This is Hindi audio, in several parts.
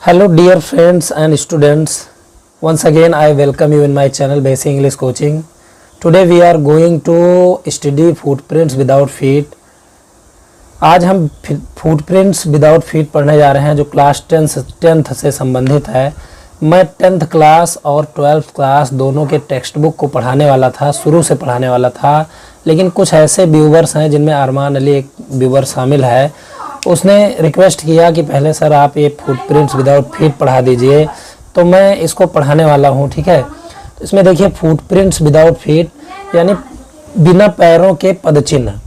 Hello dear friends and students, once again I welcome you in my channel Basic English Coaching. Today we are going to study footprints without feet. आज हम footprints without feet पढ़ने जा रहे हैं जो क्लास 10th से संबंधित है। मैं 10th क्लास और 12th क्लास दोनों के टेक्स्ट बुक को पढ़ाने वाला था, शुरू से पढ़ाने वाला था, लेकिन कुछ ऐसे व्यूवर्स हैं जिनमें अरमान अली एक व्यूवर शामिल है। उसने रिक्वेस्ट किया कि पहले सर आप ये फुटप्रिंट्स विदाउट फीट पढ़ा दीजिए, तो मैं इसको पढ़ाने वाला हूँ। ठीक है, तो इसमें देखिए फुटप्रिंट्स विदाउट फीट यानी बिना पैरों के पदचिन्ह।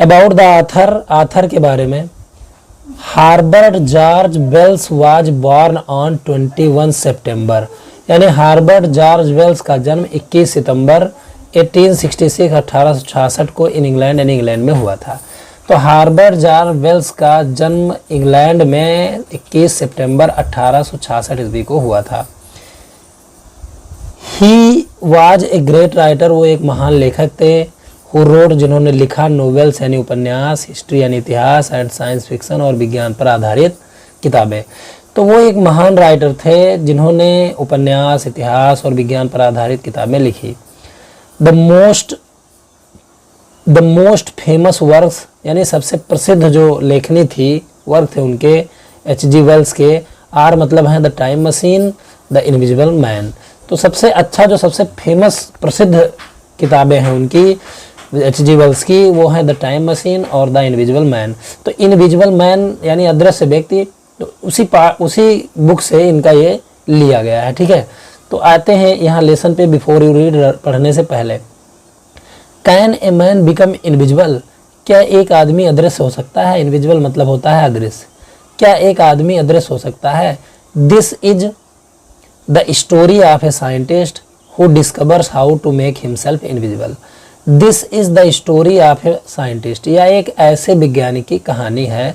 अबाउट द आथर के बारे में, Herbert George Wells was born on 21 सितंबर, यानी हार्बर्ट जॉर्ज वेल्स का जन्म 21 सितंबर 1866 को इंग्लैंड में हुआ था। तो हार्बर्ट जॉर्ज वेल्स का जन्म इंग्लैंड में 21 सितंबर 1866 ईस्वी को हुआ था। He was a great writer, वो एक महान लेखक थे। हु रोड, जिन्होंने लिखा, नोवेल्स यानी उपन्यास, हिस्ट्री यानी इतिहास, एंड साइंस फिक्शन और विज्ञान पर आधारित किताबें। तो वो एक महान राइटर थे जिन्होंने उपन्यास, इतिहास और विज्ञान पर आधारित किताबें लिखी। द मोस्ट फेमस वर्क्स, यानी सबसे प्रसिद्ध जो लेखनी थी, वर्क थे उनके, H.G. वेल्स के। आर मतलब है the time machine, the invisible man. तो सबसे अच्छा जो सबसे फेमस प्रसिद्ध किताबें हैं उनकी H.G. वेल्स की, वो है द टाइम मशीन और द इनविजिबल मैन। तो इनविजिबल मैन यानी अदृश्य व्यक्ति, तो उसी बुक से इनका ये लिया गया है। ठीक है, तो आते हैं यहाँ लेसन पे। बिफोर यू रीड, पढ़ने से पहले, can a man become invisible, क्या एक आदमी अदृश्य हो सकता है? इनविजिबल मतलब होता है अदृश्य। क्या एक आदमी अदृश्य हो सकता है? This is the story of a scientist who discovers how to make himself invisible. This is the story of a scientist, यह एक ऐसे वैज्ञानिक की कहानी है।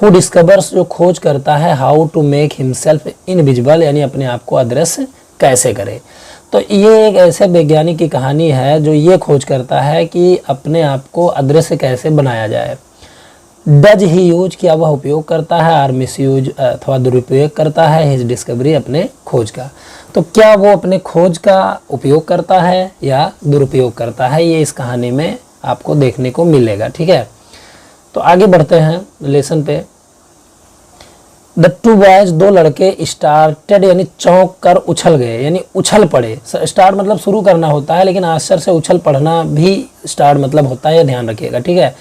हु डिस्कवर्स, जो खोज करता है, how to make himself invisible, यानी अपने आप को अदृश्य कैसे करे। तो ये एक ऐसे वैज्ञानिक की कहानी है जो ये खोज करता है कि अपने आप को अदृश्य कैसे बनाया जाए। डज ही यूज, क्या वह उपयोग करता है, आर मिस यूज अथवा दुरुपयोग करता है, हिज डिस्कवरी, अपने खोज का। तो क्या वो अपने खोज का उपयोग करता है या दुरुपयोग करता है, ये इस कहानी में आपको देखने को मिलेगा। ठीक है, तो आगे बढ़ते हैं लेसन पे। द टू बॉयज, दो लड़के, स्टार्टेड यानी चौंक कर उछल गए, यानी उछल पड़े। स्टार्ट मतलब शुरू करना होता है, लेकिन आश्चर्य से उछल पड़ना भी स्टार्ट मतलब होता है, ध्यान रखिएगा। ठीक है,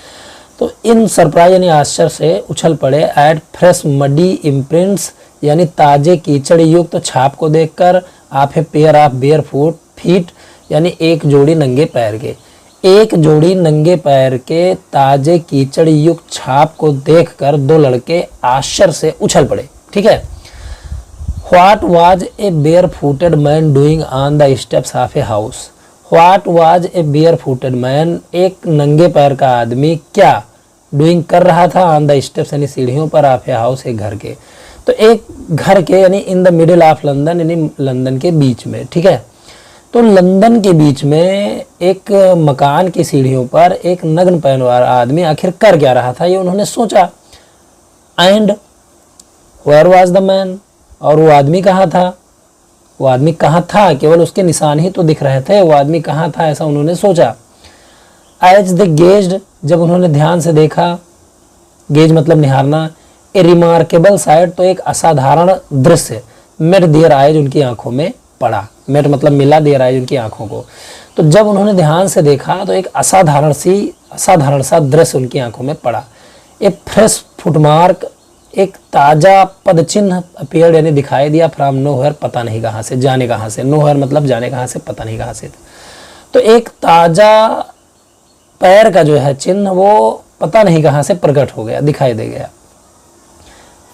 तो इन सरप्राइज यानी आश्चर्य से उछल पड़े। एट फ्रेश मडी इम्प्रिंट्स, यानी ताजे कीचड़ युक्त छाप को देखकर। Of a pair of bare feet, यानी एक जोड़ी नंगे पैर के। एक जोड़ी नंगे पैर के ताजे कीचड़ युक्त छाप को देखकर दो लड़के आश्चर्य से उछल पड़े। ठीक है, what was a bare footed man doing on the steps of a house. What was a bare footed man, एक नंगे पैर का आदमी क्या डूइंग कर रहा था, ऑन द स्टेप्स यानी सीढ़ियों पर, ऑफ ए हाउस, एक घर के। तो एक घर के यानी in the middle of London, यानी लंदन के बीच में। ठीक है, तो लंदन के बीच में एक मकान की सीढ़ियों पर एक नग्न पैर वाला आदमी आखिर कर क्या रहा था, ये उन्होंने सोचा। And where was the man, और वो आदमी कहाँ था? वो आदमी कहाँ था? केवल उसके निशान ही तो दिख रहे थे, वो आदमी कहाँ था, ऐसा उन्होंने सोचा। एज द गेज्ड, जब उन्होंने ध्यान से देखा, गेज मतलब निहारना। ए रिमार्केबल साइट, तो एक असाधारण दृश्य, मेट देयर आइज, उनकी आंखों में पड़ा। मेट मतलब मिला, देयर आइज, उनकी आंखों को। तो जब उन्होंने ध्यान से देखा तो एक असाधारण सा दृश्य उनकी आंखों में पड़ा। ए फ्रेश फुटमार्क, एक ताजा पदचिन्ह अपीयर्ड, यानी दिखाई दिया। फ्रॉम नोवेयर, पता नहीं कहाँ से, जाने कहाँ से। नोवेयर मतलब जाने कहाँ से, पता नहीं कहाँ से। तो एक ताजा पैर का जो है चिन्ह, वो पता नहीं कहाँ से प्रकट हो गया, दिखाई दे गया।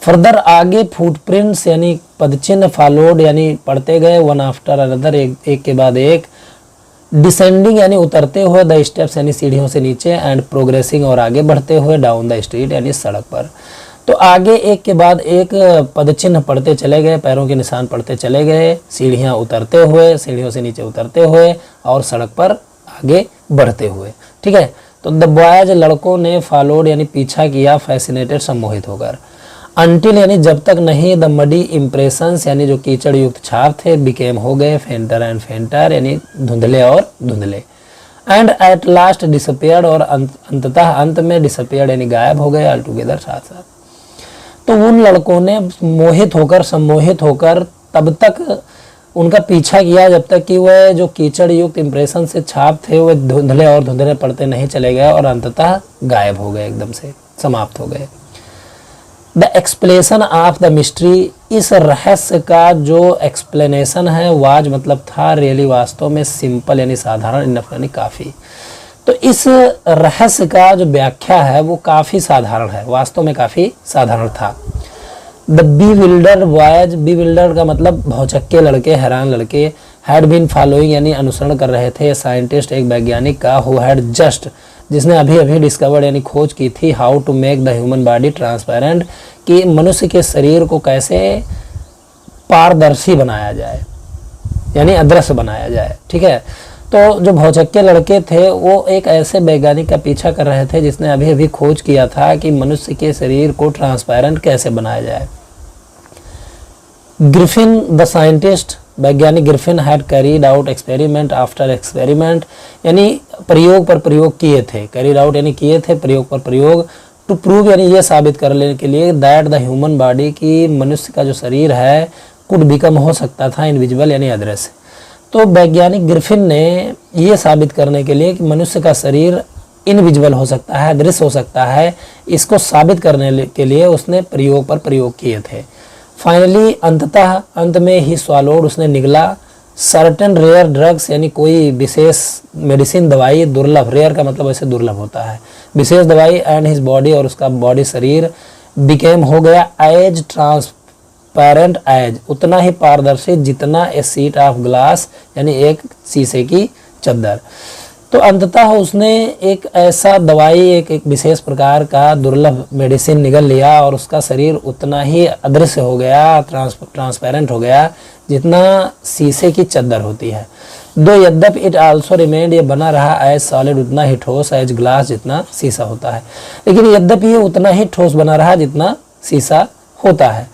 फर्दर आगे फुटप्रिंट्स यानी पदचिन्ह, फॉलोड यानी पढ़ते गए, वन आफ्टर अनदर, एक के बाद एक। डिसेंडिंग यानी उतरते हुए, द स्टेप्स यानी सीढ़ियों से नीचे, एंड प्रोग्रेसिंग और आगे बढ़ते हुए, डाउन द स्ट्रीट यानी सड़क पर। तो आगे एक के बाद एक पदचिन्ह पढ़ते चले गए, पैरों के निशान पढ़ते चले गए, सीढ़ियाँ उतरते हुए, सीढ़ियों से नीचे उतरते हुए, और सड़क पर आगे बढ़ते हुए। ठीक है, तो द बॉयज, लड़कों ने, फॉलोड यानी पीछा किया, फैसिनेटेड सम्मोहित होकर। अनटिल यानी जब तक नहीं, द मडी इम्प्रेशंस यानी जो कीचड़ युक्त छाप थे, बिकेम हो गए, फेंटर एंड फेंटर यानी धुंधले और धुंधले, एंड एट लास्ट डिसअपियर्ड और अंततः अंत में डिसअपियर्ड यानी गायब हो गए, ऑल टुगेदर साथ साथ। तो उन लड़कों ने मोहित होकर, सम्मोहित होकर तब तक उनका पीछा किया जब तक कि वह जो कीचड़ युक्त इंप्रेशन से छाप थे वह धुंधले और धुंधले पड़ते नहीं चले गए और अंततः गायब हो गए, एकदम से समाप्त हो गए। The explanation of the mystery, इस रहस्य का जो एक्सप्लेनेशन है, वाज मतलब था, रियली वास्तव में, सिंपल यानी साधारण, इनफ यानी काफ़ी। तो इस रहस्य का जो व्याख्या है वो काफ़ी साधारण है, वास्तव में काफ़ी साधारण था। द बीविल्डर्ड बॉयज, बीविल्डर्ड का मतलब भौचक्के लड़के, हैरान लड़के, हैड बीन फॉलोइंग यानी अनुसरण कर रहे थे, साइंटिस्ट एक वैज्ञानिक का, हु हैड जस्ट जिसने अभी अभी डिस्कवर्ड यानी खोज की थी, how to make the human body transparent, कि मनुष्य के शरीर को कैसे पारदर्शी बनाया जाए यानी अदृश्य बनाया जाए। ठीक है, तो जो भौचक्के लड़के थे वो एक ऐसे वैज्ञानिक का पीछा कर रहे थे जिसने अभी अभी खोज किया था कि मनुष्य के शरीर को ट्रांसपेरेंट कैसे बनाया जाए। ग्रिफिन द साइंटिस्ट, वैज्ञानिक Griffin had carried out experiment after experiment यानी प्रयोग पर प्रयोग किए थे, कैरीड आउट यानी किए थे, प्रयोग पर प्रयोग, टू प्रूव यानी ये साबित कर लेने के लिए, दैट द ह्यूमन बॉडी की मनुष्य का जो शरीर है कुड बिकम हो सकता था इनविजिबल यानी अदृश्य। तो वैज्ञानिक ग्रिफिन ने ये साबित करने के लिए कि मनुष्य का शरीर इनविजिबल हो सकता है, अदृश्य हो सकता है, इसको साबित करने के लिए उसने प्रयोग पर प्रयोग किए थे। फाइनली अंततः अंत में ही स्वालोड उसने निगला, सर्टेन रेयर ड्रग्स यानी कोई विशेष मेडिसिन दवाई, दुर्लभ, रेयर का मतलब ऐसे दुर्लभ होता है, विशेष दवाई, एंड हिज बॉडी और उसका बॉडी शरीर, बिकेम हो गया, एज ट्रांसपेरेंट एज उतना ही पारदर्शी जितना ए सीट ऑफ ग्लास यानी एक शीशे की चद्दर। तो अंततः उसने एक ऐसा दवाई, एक विशेष प्रकार का दुर्लभ मेडिसिन निगल लिया और उसका शरीर उतना ही अदृश्य हो गया, ट्रांसपेरेंट हो गया जितना शीशे की चद्दर होती है। दो यद्यप इट आल्सो रिमेंड, ये बना रहा एज सॉलिड उतना ही ठोस, एज ग्लास जितना शीशा होता है, लेकिन यद्यपि ये उतना ही ठोस बना रहा जितना शीशा होता है।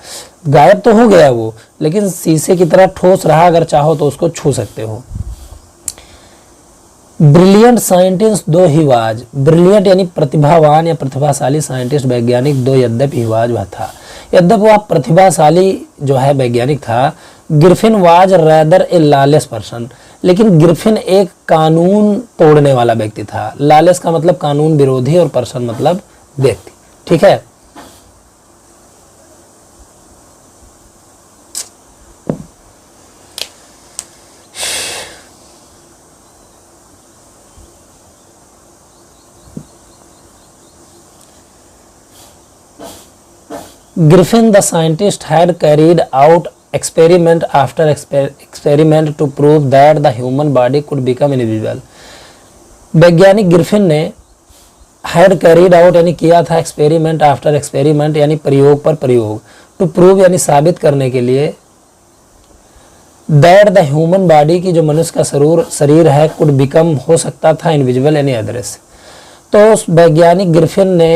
गायब तो हो गया वो, लेकिन शीशे की तरह ठोस रहा, अगर चाहो तो उसको छू सकते हो। ब्रिलियंट साइंटिस्ट दो ही वाज, ब्रिलियंट यानी प्रतिभावान या प्रतिभाशाली साइंटिस्ट वैज्ञानिक, दो यद्यप ही वाज वह था, यद्यप वह प्रतिभाशाली जो है वैज्ञानिक था। Griffin was rather A lawless person, लेकिन ग्रिफिन एक कानून तोड़ने वाला व्यक्ति था। लॉलेस का मतलब कानून विरोधी और पर्सन मतलब व्यक्ति। ठीक है, Griffin the scientist had carried out experiment after experiment to prove that the human body could become invisible। वैज्ञानिक ग्रिफिन ने had carried out यानी किया था, experiment after experiment यानी प्रयोग पर प्रयोग, to prove यानी साबित करने के लिए, that the human body की जो मनुष्य का शरीर है could become हो सकता था invisible यानी अदृश्य। तो वैज्ञानिक ग्रिफिन ने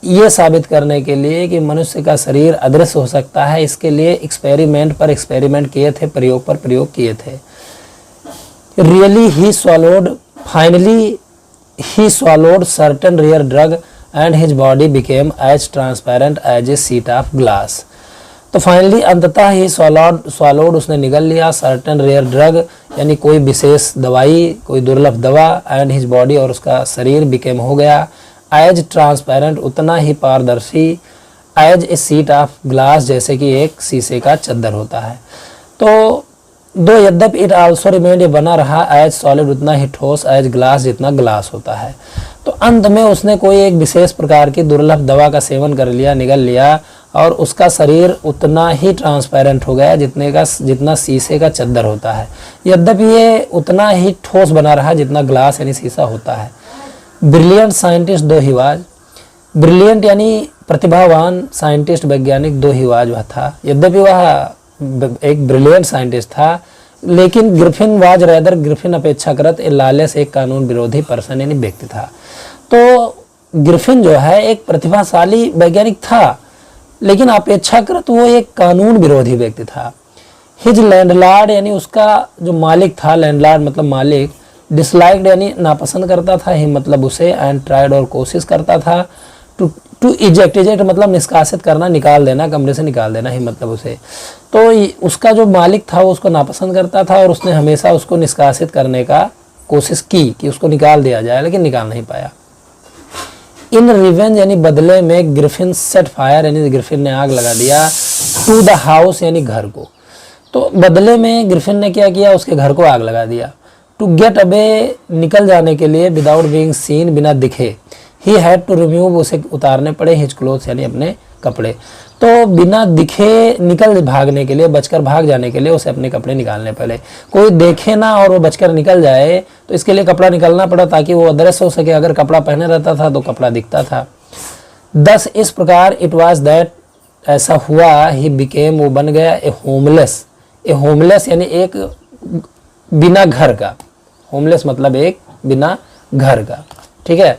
ये साबित करने के लिए कि मनुष्य का शरीर अदृश्य हो सकता है, इसके लिए एक्सपेरिमेंट पर एक्सपेरिमेंट किए थे, प्रयोग पर प्रयोग किए थे। Really he swallowed, finally he swallowed certain rare drug and his body became as transparent as a sheet of glass. तो फाइनली अंततः ही स्वॉलोड उसने निगल लिया, सर्टेन रेयर ड्रग यानी कोई विशेष दवाई, कोई दुर्लभ दवा, एंड हिज बॉडी और उसका शरीर बिकेम हो गया, एज ट्रांसपेरेंट उतना ही पारदर्शी, as a sheet of glass जैसे कि एक शीशे का चद्दर होता है। तो दो यद्यप इट आल्सो रिमेंड, ये बना रहा, एज सॉलिड उतना ही ठोस, एज ग्लास जितना ग्लास होता है। तो अंत में उसने कोई एक विशेष प्रकार की दुर्लभ दवा का सेवन कर लिया, निगल लिया, और उसका शरीर उतना ही ट्रांसपेरेंट हो गया जितना शीशे का चद्दर होता है। यद्यपि ये उतना ही ठोस बना रहा जितना ग्लास यानी शीशा होता है। ब्रिलियंट साइंटिस्ट दो ही वाज, ब्रिलियंट यानी प्रतिभावान साइंटिस्ट वैज्ञानिक दो ही वाज वह था, यद्यपि वह एक ब्रिलियंट साइंटिस्ट था, लेकिन ग्रिफिन वाज रैदर, ग्रिफिन अपेक्षाकृत ए लॉलेस एक कानून विरोधी पर्सन यानी व्यक्ति था। तो ग्रिफिन जो है एक प्रतिभाशाली वैज्ञानिक था, लेकिन अपेक्षाकृत वो एक कानून विरोधी व्यक्ति था। हिज लैंडलॉर्ड यानी उसका जो मालिक था, लैंडलॉर्ड मतलब मालिक, डिसलाइक्ड यानी नापसंद करता था, ही मतलब उसे, एंड ट्राइड और कोशिश करता था, टू इजेक्ट मतलब निष्कासित करना, निकाल देना, कमरे से निकाल देना, ही मतलब उसे। तो उसका जो मालिक था वो उसको नापसंद करता था और उसने हमेशा उसको निष्कासित करने का कोशिश की कि उसको निकाल दिया जाए, लेकिन निकाल नहीं पाया। इन रिवेंज यानी बदले में ग्रिफिन सेट फायर यानी ग्रिफिन ने आग लगा दिया टू द हाउस यानी घर को। तो बदले में ग्रिफिन ने क्या किया, उसके घर को आग लगा दिया। टू गेट अवे निकल जाने के लिए, विदाउट बीइंग सीन बिना दिखे, ही हैड टू रिमूव उसे उतारने पड़े, हिज क्लोथ्स यानी अपने कपड़े। तो बिना दिखे निकल भागने के लिए, बचकर भाग जाने के लिए उसे अपने कपड़े निकालने पड़े। कोई देखे ना और वो बचकर निकल जाए तो इसके लिए कपड़ा निकालना पड़ा ताकि वो अदृश्य हो सके। अगर कपड़ा पहने रहता था तो कपड़ा दिखता था। 10 इस प्रकार इट वाज दैट ऐसा हुआ, ही बिकेम वो बन गया ए होमलेस। ए होमलेस यानी एक बिना घर का, होमलेस मतलब एक बिना घर का, ठीक है।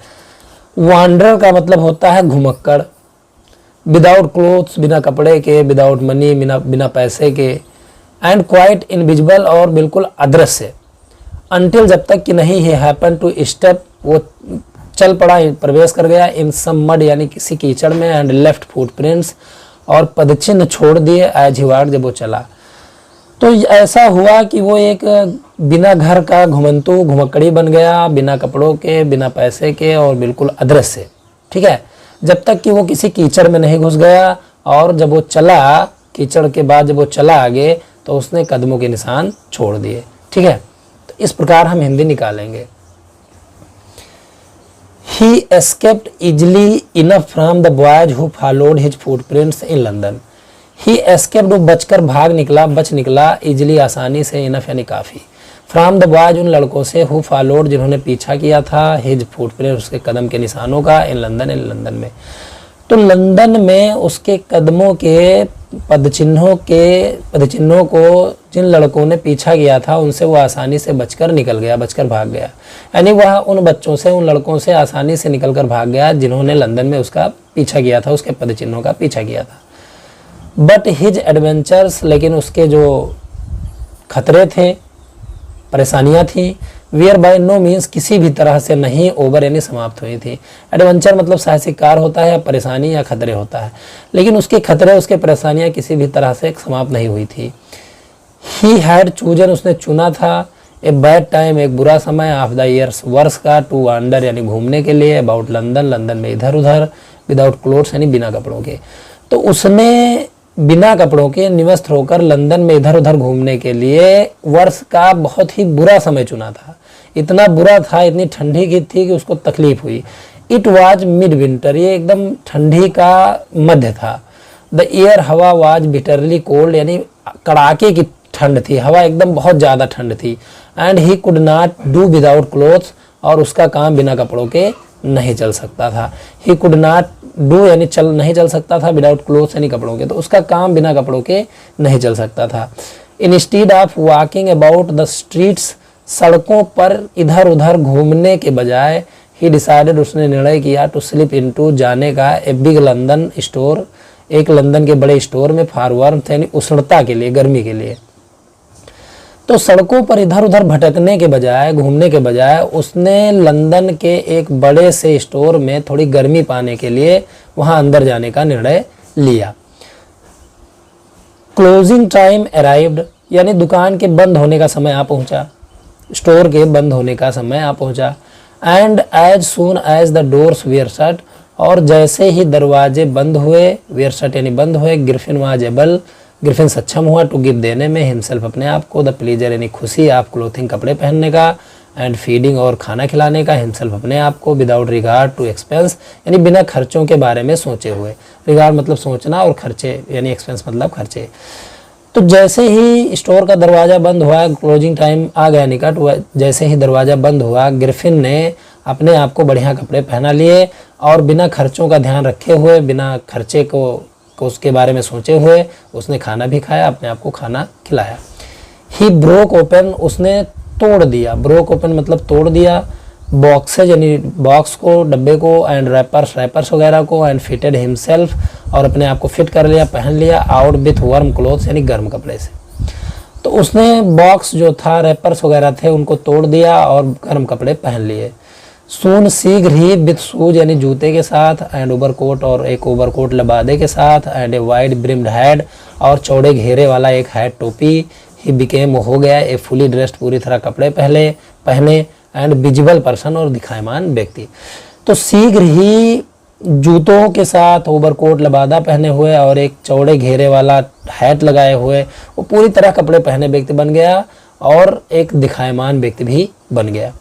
वांडरर का मतलब होता है घुमक्कड़। विदाउट क्लोथ्स बिना कपड़े के, विदाउट मनी बिना पैसे के, एंड क्वाइट इनविजिबल और बिल्कुल अदृश्य। अनटिल जब तक कि नहीं ही हैपन टू स्टेप वो चल पड़ा, प्रवेश कर गया, इन सम मड यानी किसी कीचड़ में, एंड लेफ्ट फुटप्रिंट्स और पदचिन्ह छोड़ दिए, एज ही वॉक्ड जब वो चला। तो ऐसा हुआ कि वो एक बिना घर का घुमंतु घुमक्कड़ी बन गया, बिना कपड़ों के, बिना पैसे के और बिल्कुल अदृश्य, ठीक है, जब तक कि वो किसी कीचड़ में नहीं घुस गया। और जब वो चला, कीचड़ के बाद जब वो चला आगे तो उसने कदमों के निशान छोड़ दिए, ठीक है। तो इस प्रकार हम हिंदी निकालेंगे। He escaped easily enough from the boys who followed his footprints in London. He escaped वो बचकर भाग निकला, बच निकला, इजली आसानी से, इनफ यानी काफ़ी, फ्रॉम द बॉयज उन लड़कों से, हु फॉलोड जिन्होंने पीछा किया था, हिज फुटप्रिंट उसके कदम के निशानों का, इन लंदन में। तो लंदन में उसके कदमों के पदचिन्हों को जिन लड़कों ने पीछा किया था उनसे वो आसानी से बचकर निकल गया, बचकर भाग गया। यानी वह उन बच्चों से, उन लड़कों से आसानी से निकलकर भाग गया जिन्होंने लंदन में उसका पीछा किया था, उसके पदचिन्हों का पीछा किया था। बट हिज एडवेंचर्स लेकिन उसके जो खतरे थे, परेशानियां थी, वियर बाय नो मीन्स किसी भी तरह से नहीं ओवर यानी समाप्त हुई थी। एडवेंचर मतलब साहसिक कार्य होता है, या परेशानी या खतरे होता है, लेकिन उसके खतरे, उसके परेशानियां किसी भी तरह से समाप्त नहीं हुई थी। ही हैड चूजन उसने चुना था, ए बैड टाइम एक बुरा समय, ऑफ द ईयर्स वर्ष का, टू वांडर यानी घूमने के लिए, अबाउट लंदन में इधर उधर, विदाउट क्लोथ्स यानी बिना कपड़ों के। तो उसने बिना कपड़ों के निवस्त्र होकर लंदन में इधर उधर घूमने के लिए वर्ष का बहुत ही बुरा समय चुना था। इतना बुरा था, इतनी ठंडी की थी कि उसको तकलीफ हुई। इट वाज मिड विंटर, ये एकदम ठंडी का मध्य था। द एयर हवा वाज बिटरली कोल्ड यानी कड़ाके की ठंड थी, हवा एकदम बहुत ज़्यादा ठंड थी। And he could not do without clothes और उसका काम बिना कपड़ों के नहीं चल सकता था। ही कुड नॉट डू यानी नहीं चल सकता था, विदाउट क्लोथ्स यानी कपड़ों के, तो उसका काम बिना कपड़ों के नहीं चल सकता था। Instead of walking about the streets सड़कों पर इधर उधर घूमने के बजाय, ही डिसाइडेड उसने निर्णय किया, टू स्लिप इनटू जाने का, ए बिग लंदन स्टोर एक लंदन के बड़े स्टोर में, फॉर वार्मथ यानी उष्णता के लिए, गर्मी के लिए। तो सड़कों पर इधर उधर भटकने के बजाय, घूमने के बजाय उसने लंदन के एक बड़े से स्टोर में थोड़ी गर्मी पाने के लिए वहां अंदर जाने का निर्णय लिया। क्लोजिंग टाइम अराइव्ड यानी दुकान के बंद होने का समय आ पहुंचा, स्टोर के बंद होने का समय आ पहुंचा। And as soon as the doors were shut और जैसे ही दरवाजे बंद हुए, वेयर शट यानी बंद हुए, ग्रिफिन वाज एबल ग्रिफिन सक्षम हुआ, टू गिव देने में, हिमसेल्फ अपने आप को, द प्लीजर यानी खुशी, आप क्लोथिंग कपड़े पहनने का, एंड फीडिंग और खाना खिलाने का, हिमसेल्फ अपने आप को, विदाउट रिगार्ड टू एक्सपेंस यानी बिना खर्चों के बारे में सोचे हुए। रिगार्ड मतलब सोचना और खर्चे यानी एक्सपेंस मतलब खर्चे। तो जैसे ही स्टोर का दरवाज़ा बंद हुआ, क्लोजिंग टाइम आ गया निकट, जैसे ही दरवाज़ा बंद हुआ, ग्रिफिन ने अपने आप को बढ़िया कपड़े पहना लिए और बिना खर्चों का ध्यान रखे हुए, बिना खर्चे को उसके बारे में सोचे हुए उसने खाना भी खाया, अपने आप को खाना खिलाया। ही ब्रोक ओपन उसने तोड़ दिया, ब्रोक ओपन मतलब तोड़ दिया, बॉक्सेज यानी बॉक्स को, डब्बे को, एंड रैपर्स वगैरह को, एंड फिटेड हिमसेल्फ और अपने आप को फिट कर लिया, पहन लिया, आउट विथ वार्म क्लोथ्स यानी गर्म कपड़े से। तो उसने बॉक्स जो था, रैपर्स वगैरह थे, उनको तोड़ दिया और गर्म कपड़े पहन लिए। सून शीघ्र ही विथ शूज यानी जूते के साथ, एंड ओवरकोट और एक ओवरकोट लबादे के साथ, and a wide brimmed had और चौड़े घेरे वाला एक हैट टोपी, ही बिकेम हो गया ए फुली ड्रेस्ड पूरी तरह कपड़े पहने एंड विजिबल पर्सन और दिखायमान व्यक्ति। तो शीघ्र ही जूतों के साथ ओवरकोट लबादा पहने हुए और एक चौड़े घेरे वाला हैट लगाए हुए वो पूरी तरह कपड़े पहने व्यक्ति बन गया और एक दिखायमान व्यक्ति भी बन गया।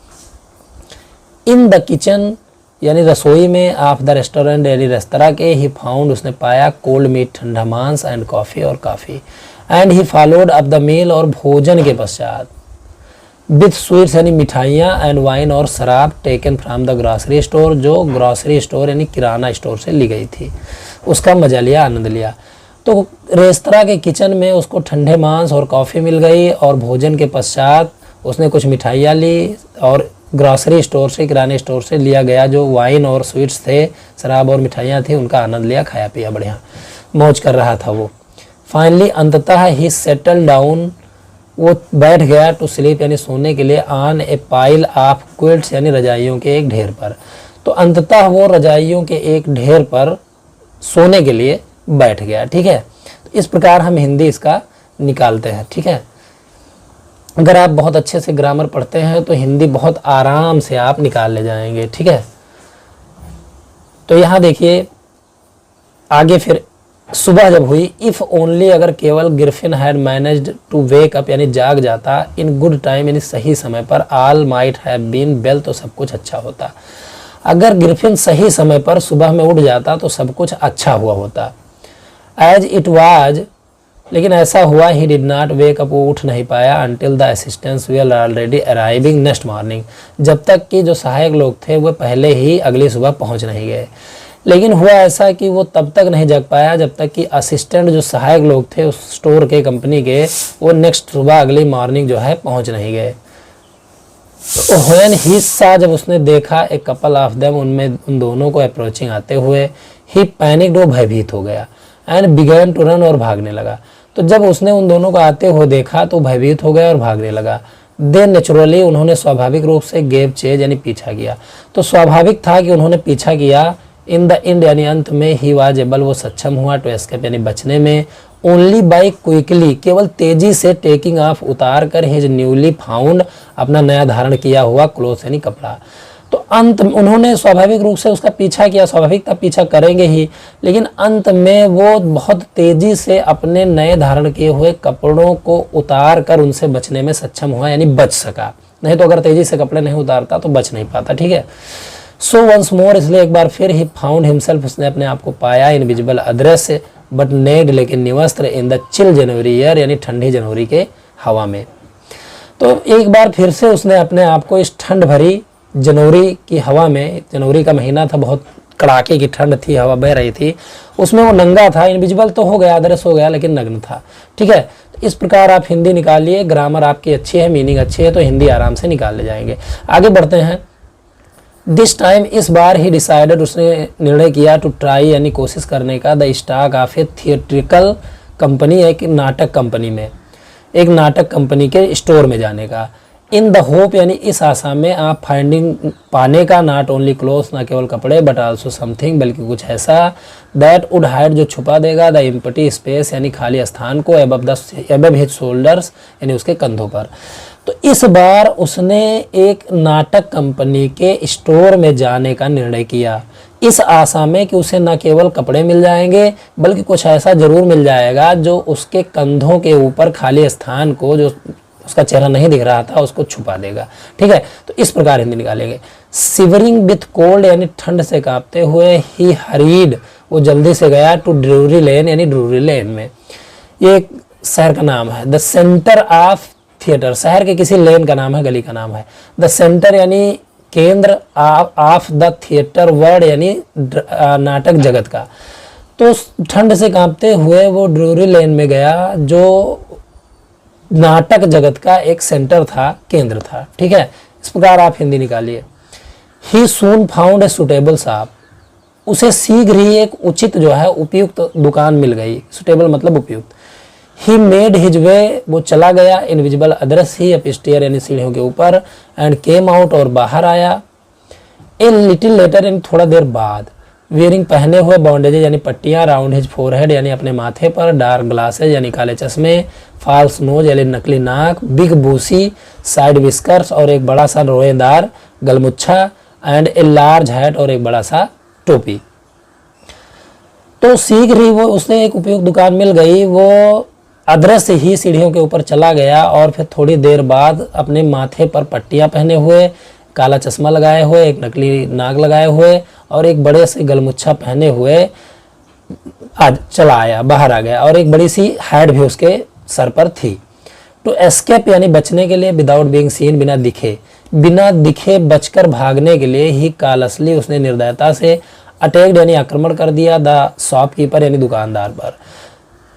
इन द किचन यानी रसोई में, ऑफ द रेस्टोरेंट यानी रेस्तरा के, ही फाउंड उसने पाया कोल्ड मीट ठंडा मांस एंड कॉफ़ी और काफ़ी, and he followed up the meal और भोजन के पश्चात विथ स्वीट्स यानी मिठाइयाँ, एंड वाइन और शराब, taken from the grocery store जो ग्रॉसरी स्टोर यानी किराना स्टोर से ली गई थी, उसका मजा लिया, आनंद लिया। तो रेस्तरा के किचन में उसको ठंडे मांस और कॉफ़ी मिल गई और भोजन के पश्चात उसने कुछ मिठाइयाँ ली और ग्रॉसरी स्टोर से, किराने स्टोर से लिया गया जो वाइन और स्वीट्स थे, शराब और मिठाइयाँ थी, उनका आनंद लिया, खाया पिया, बढ़िया मौज कर रहा था वो। फाइनली अंततः ही सेटल डाउन, वो बैठ गया टू स्लीप यानी सोने के लिए, on A pile of quilts यानी रजाइयों के एक ढेर पर। तो अंततः वो रजाइयों के एक ढेर पर सोने के लिए बैठ गया। ठीक है, तो इस प्रकार हम हिंदी इसका निकालते हैं। ठीक है, अगर आप बहुत अच्छे से ग्रामर पढ़ते हैं तो हिंदी बहुत आराम से आप निकाल ले जाएंगे। ठीक है, तो यहाँ देखिए आगे फिर सुबह जब हुई, इफ़ ओनली अगर केवल Griffin had managed to wake up यानी जाग जाता, इन गुड टाइम यानी सही समय पर, all might have been well तो सब कुछ अच्छा होता। अगर ग्रिफिन सही समय पर सुबह में उठ जाता तो सब कुछ अच्छा हुआ होता। एज इट वाज, लेकिन ऐसा हुआ, he did not wake up, वो उठ नहीं पाया, until the assistants way already arriving next morning, जब तक कि जो सहायक लोग थे वो पहले ही अगली सुबह पहुंच नहीं गए। लेकिन हुआ ऐसा कि वो तब तक नहीं जग पाया जब तक कि असिस्टेंट जो सहायक लोग थे उस स्टोर के, कंपनी के, वो नेक्स्ट सुबह अगली मॉर्निंग जो है पहुंच नहीं गए। तो व्हेन ही सा, जब उसने देखा, एक कपल ऑफ देम, उनमें उन दोनों को अप्रोचिंग आते हुए, ही पैनिक्ड, वो भयभीत हो गया, एंड बिगैन टू रन, और भागने लगा। तो जब उसने उन दोनों को आते हुए देखा तो भयभीत हो गया और भागने लगा। देन नेचुरली, उन्होंने स्वाभाविक रूप से गेव चेज यानी पीछा किया। तो स्वाभाविक था कि उन्होंने पीछा किया। इन द एंड यानी अंत में, ही वाज एबल, वो सक्षम हुआ, टू एस्केप यानी बचने में, ओनली बाई क्विकली, केवल तेजी से, टेकिंग ऑफ उतार कर, हिज न्यूली फाउंड अपना नया धारण किया हुआ क्लोथ यानी कपड़ा। तो अंत उन्होंने स्वाभाविक रूप से उसका पीछा किया, स्वाभाविक था पीछा करेंगे ही, लेकिन अंत में वो बहुत तेजी से अपने नए धारण किए हुए कपड़ों को उतार कर उनसे बचने में सक्षम हुआ यानी बच सका। नहीं तो अगर तेजी से कपड़े नहीं उतारता तो बच नहीं पाता। ठीक है, सो वंस मोर, इसलिए एक बार फिर, ही फाउंड हिमसेल्फ, उसने अपने आप को पाया, इनविजिबल अदृश्य, बट नेड लेकिन निवस्त्र, in the chill January year यानी ठंडी जनवरी के हवा में। तो एक बार फिर से उसने अपने आप को इस ठंड भरी जनवरी की हवा में, जनवरी का महीना था, बहुत कड़ाके की ठंड थी, हवा बह रही थी, उसमें वो नंगा था, इनविजिबल तो हो गया, अदृश्य हो गया, लेकिन नग्न था। ठीक है, तो इस प्रकार आप हिंदी निकालिए, ग्रामर आपकी अच्छी है, मीनिंग अच्छी है, तो हिंदी आराम से निकाल ले जाएंगे। आगे बढ़ते हैं। दिस टाइम, इस बार, ही डिसाइडेड, उसने निर्णय किया, टू ट्राई यानी कोशिश करने का, the stock of A theatrical company, एक नाटक कंपनी में, एक नाटक कंपनी के स्टोर में जाने का। इन द होप यानी इस आशा में, आप फाइंडिंग पाने का, नॉट ओनली क्लोथ ना केवल कपड़े, बट आल्सो समथिंग बल्कि कुछ ऐसा, दैट वुड हाइड जो छुपा देगा, द एम्प्टी स्पेस यानी खाली स्थान को, एबव हिज शोल्डर्स यानी उसके कंधों पर। तो इस बार उसने एक नाटक कंपनी के स्टोर में जाने का निर्णय किया, इस आशा में कि उसे न केवल कपड़े मिल जाएंगे बल्कि कुछ ऐसा जरूर मिल जाएगा जो उसके कंधों के ऊपर खाली स्थान को, जो उसका चेहरा नहीं दिख रहा था, उसको छुपा देगा। ठीक है, तो इस प्रकार हिंदी निकालेंगे। सिवरिंग विथ कोल्ड यानी ठंड से कांपते हुए, ही हरीड, वो जल्दी से गया, टू ड्रूरी लेन यानी ड्रूरी लेन में, ये एक शहर का नाम है। द सेंटर ऑफ थिएटर, शहर के किसी लेन का नाम है, गली का नाम है। द सेंटर यानी केंद्र, ऑफ द थिएटर वर्ड यानी नाटक जगत का। तो ठंड से कांपते हुए वो ड्रूरी लेन में गया जो नाटक जगत का एक सेंटर था, केंद्र था। ठीक है, इस प्रकार आप हिंदी निकालिए। ही सून फाउंड ए सुटेबल शॉप, उसे शीघ्र ही एक उचित जो है उपयुक्त दुकान मिल गई। सुटेबल मतलब उपयुक्त। ही मेड हिज वे, वो चला गया, इनविजिबल अदृश्य ही अपस्टेयर यानी सीढ़ियों के ऊपर, एंड केम आउट और बाहर आया। ए लिटिल लेटर यानी थोड़ा देर बाद, वेयरिंग पहने हुए बॉन्डेजेज यानी पट्टियां, राउंड हिज फोरहेड यानी अपने माथे पर, डार्क ग्लासेज यानी काले चश्मे, फॉल्स नोज यानी नकली नाक, बिग बूसी साइड विस्कर्स और एक बड़ा सा रोएदार गलमुच्छा, एंड ए लार्ज हैट और एक बड़ा सा टोपी। तो शीघ्र ही वो उसने एक उपयुक्त दुकान मिल गई, वो अदृश्य ही सीढ़ियों के ऊपर चला गया और फिर थोड़ी देर बाद अपने माथे पर पट्टियां पहने हुए, काला चश्मा लगाए हुए, एक नकली नाक लगाए हुए और एक बड़े से गलमुच्छा पहने हुए आज चला आया, बाहर आ गया, और एक बड़ी सी हैट भी उसके सर पर थी। टू एस्केप यानी बचने के लिए, विदाउट बीइंग सीन बिना दिखे बचकर भागने के लिए, ही कालसली उसने निर्दयता से, अटैक्ड यानी आक्रमण कर दिया, द शॉपकीपर यानी दुकानदार पर।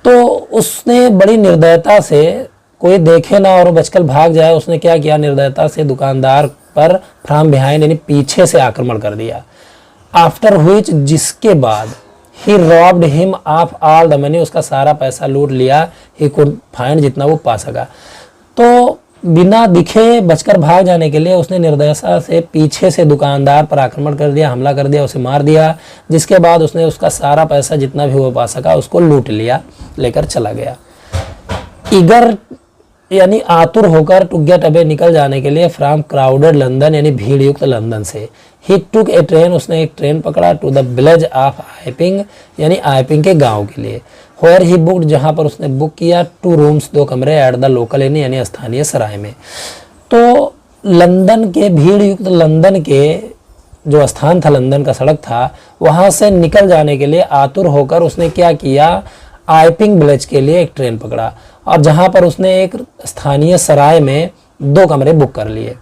तो उसने बड़ी निर्दयता से, कोई देखे ना और बचकर भाग जाए, उसने क्या किया, निर्दयता से दुकानदार पर फ्रॉम बिहाइंड यानी पीछे से आक्रमण कर दिया। आफ्टर व्हिच जिसके बाद, he robbed him of all the money, उसका सारा पैसा लूट लिया, ही कुड फाइंड जितना वो पा सका। तो बिना दिखे बचकर भाग जाने के लिए उसने निर्दयता से पीछे से दुकानदार पर आक्रमण कर दिया, हमला कर दिया, उसे मार दिया, जिसके बाद उसने उसका सारा पैसा जितना भी वो पा सका उसको लूट लिया, लेकर चला गया। ईगर यानी आतुर होकर, टू गेट अवे निकल जाने के लिए, फ्रॉम क्राउडेड लंदन यानी भीड़ युक्त लंदन से, ही टुक ए ट्रेन उसने एक ट्रेन पकड़ा, टू द विलेज ऑफ आइपिंग यानी आइपिंग के गांव के लिए, वेयर ही बुकड जहां पर उसने बुक किया, 2 रूम्स 2 कमरे, एट द लोकल इन यानी स्थानीय सराय में। तो लंदन के भीड़ युक्त लंदन के जो स्थान था, लंदन का सड़क था, वहां से निकल जाने के लिए आतुर होकर उसने क्या किया, आइपिंग विलेज के लिए एक ट्रेन पकड़ा और जहां पर उसने एक स्थानीय सराय में 2 कमरे बुक कर लिए।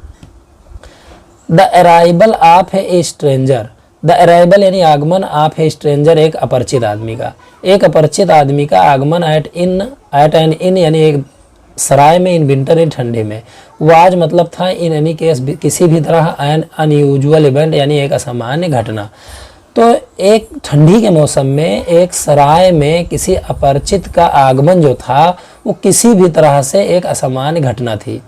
The arrival of A stranger, the arrival यानी आगमन, ऑफ ए स्ट्रेंजर एक अपरिचित आदमी का, एक अपरिचित आदमी का आगमन, एट एन इन यानी एक सराय में, इन विंटर इन ठंडी में, वाज मतलब था, इन एनी केस किसी भी तरह, एन अनयूजुअल इवेंट यानी एक असामान्य घटना। तो एक ठंडी के मौसम में एक सराय में किसी अपरिचित का आगमन जो था वो किसी भी तरह से एक असामान्य घटना थी।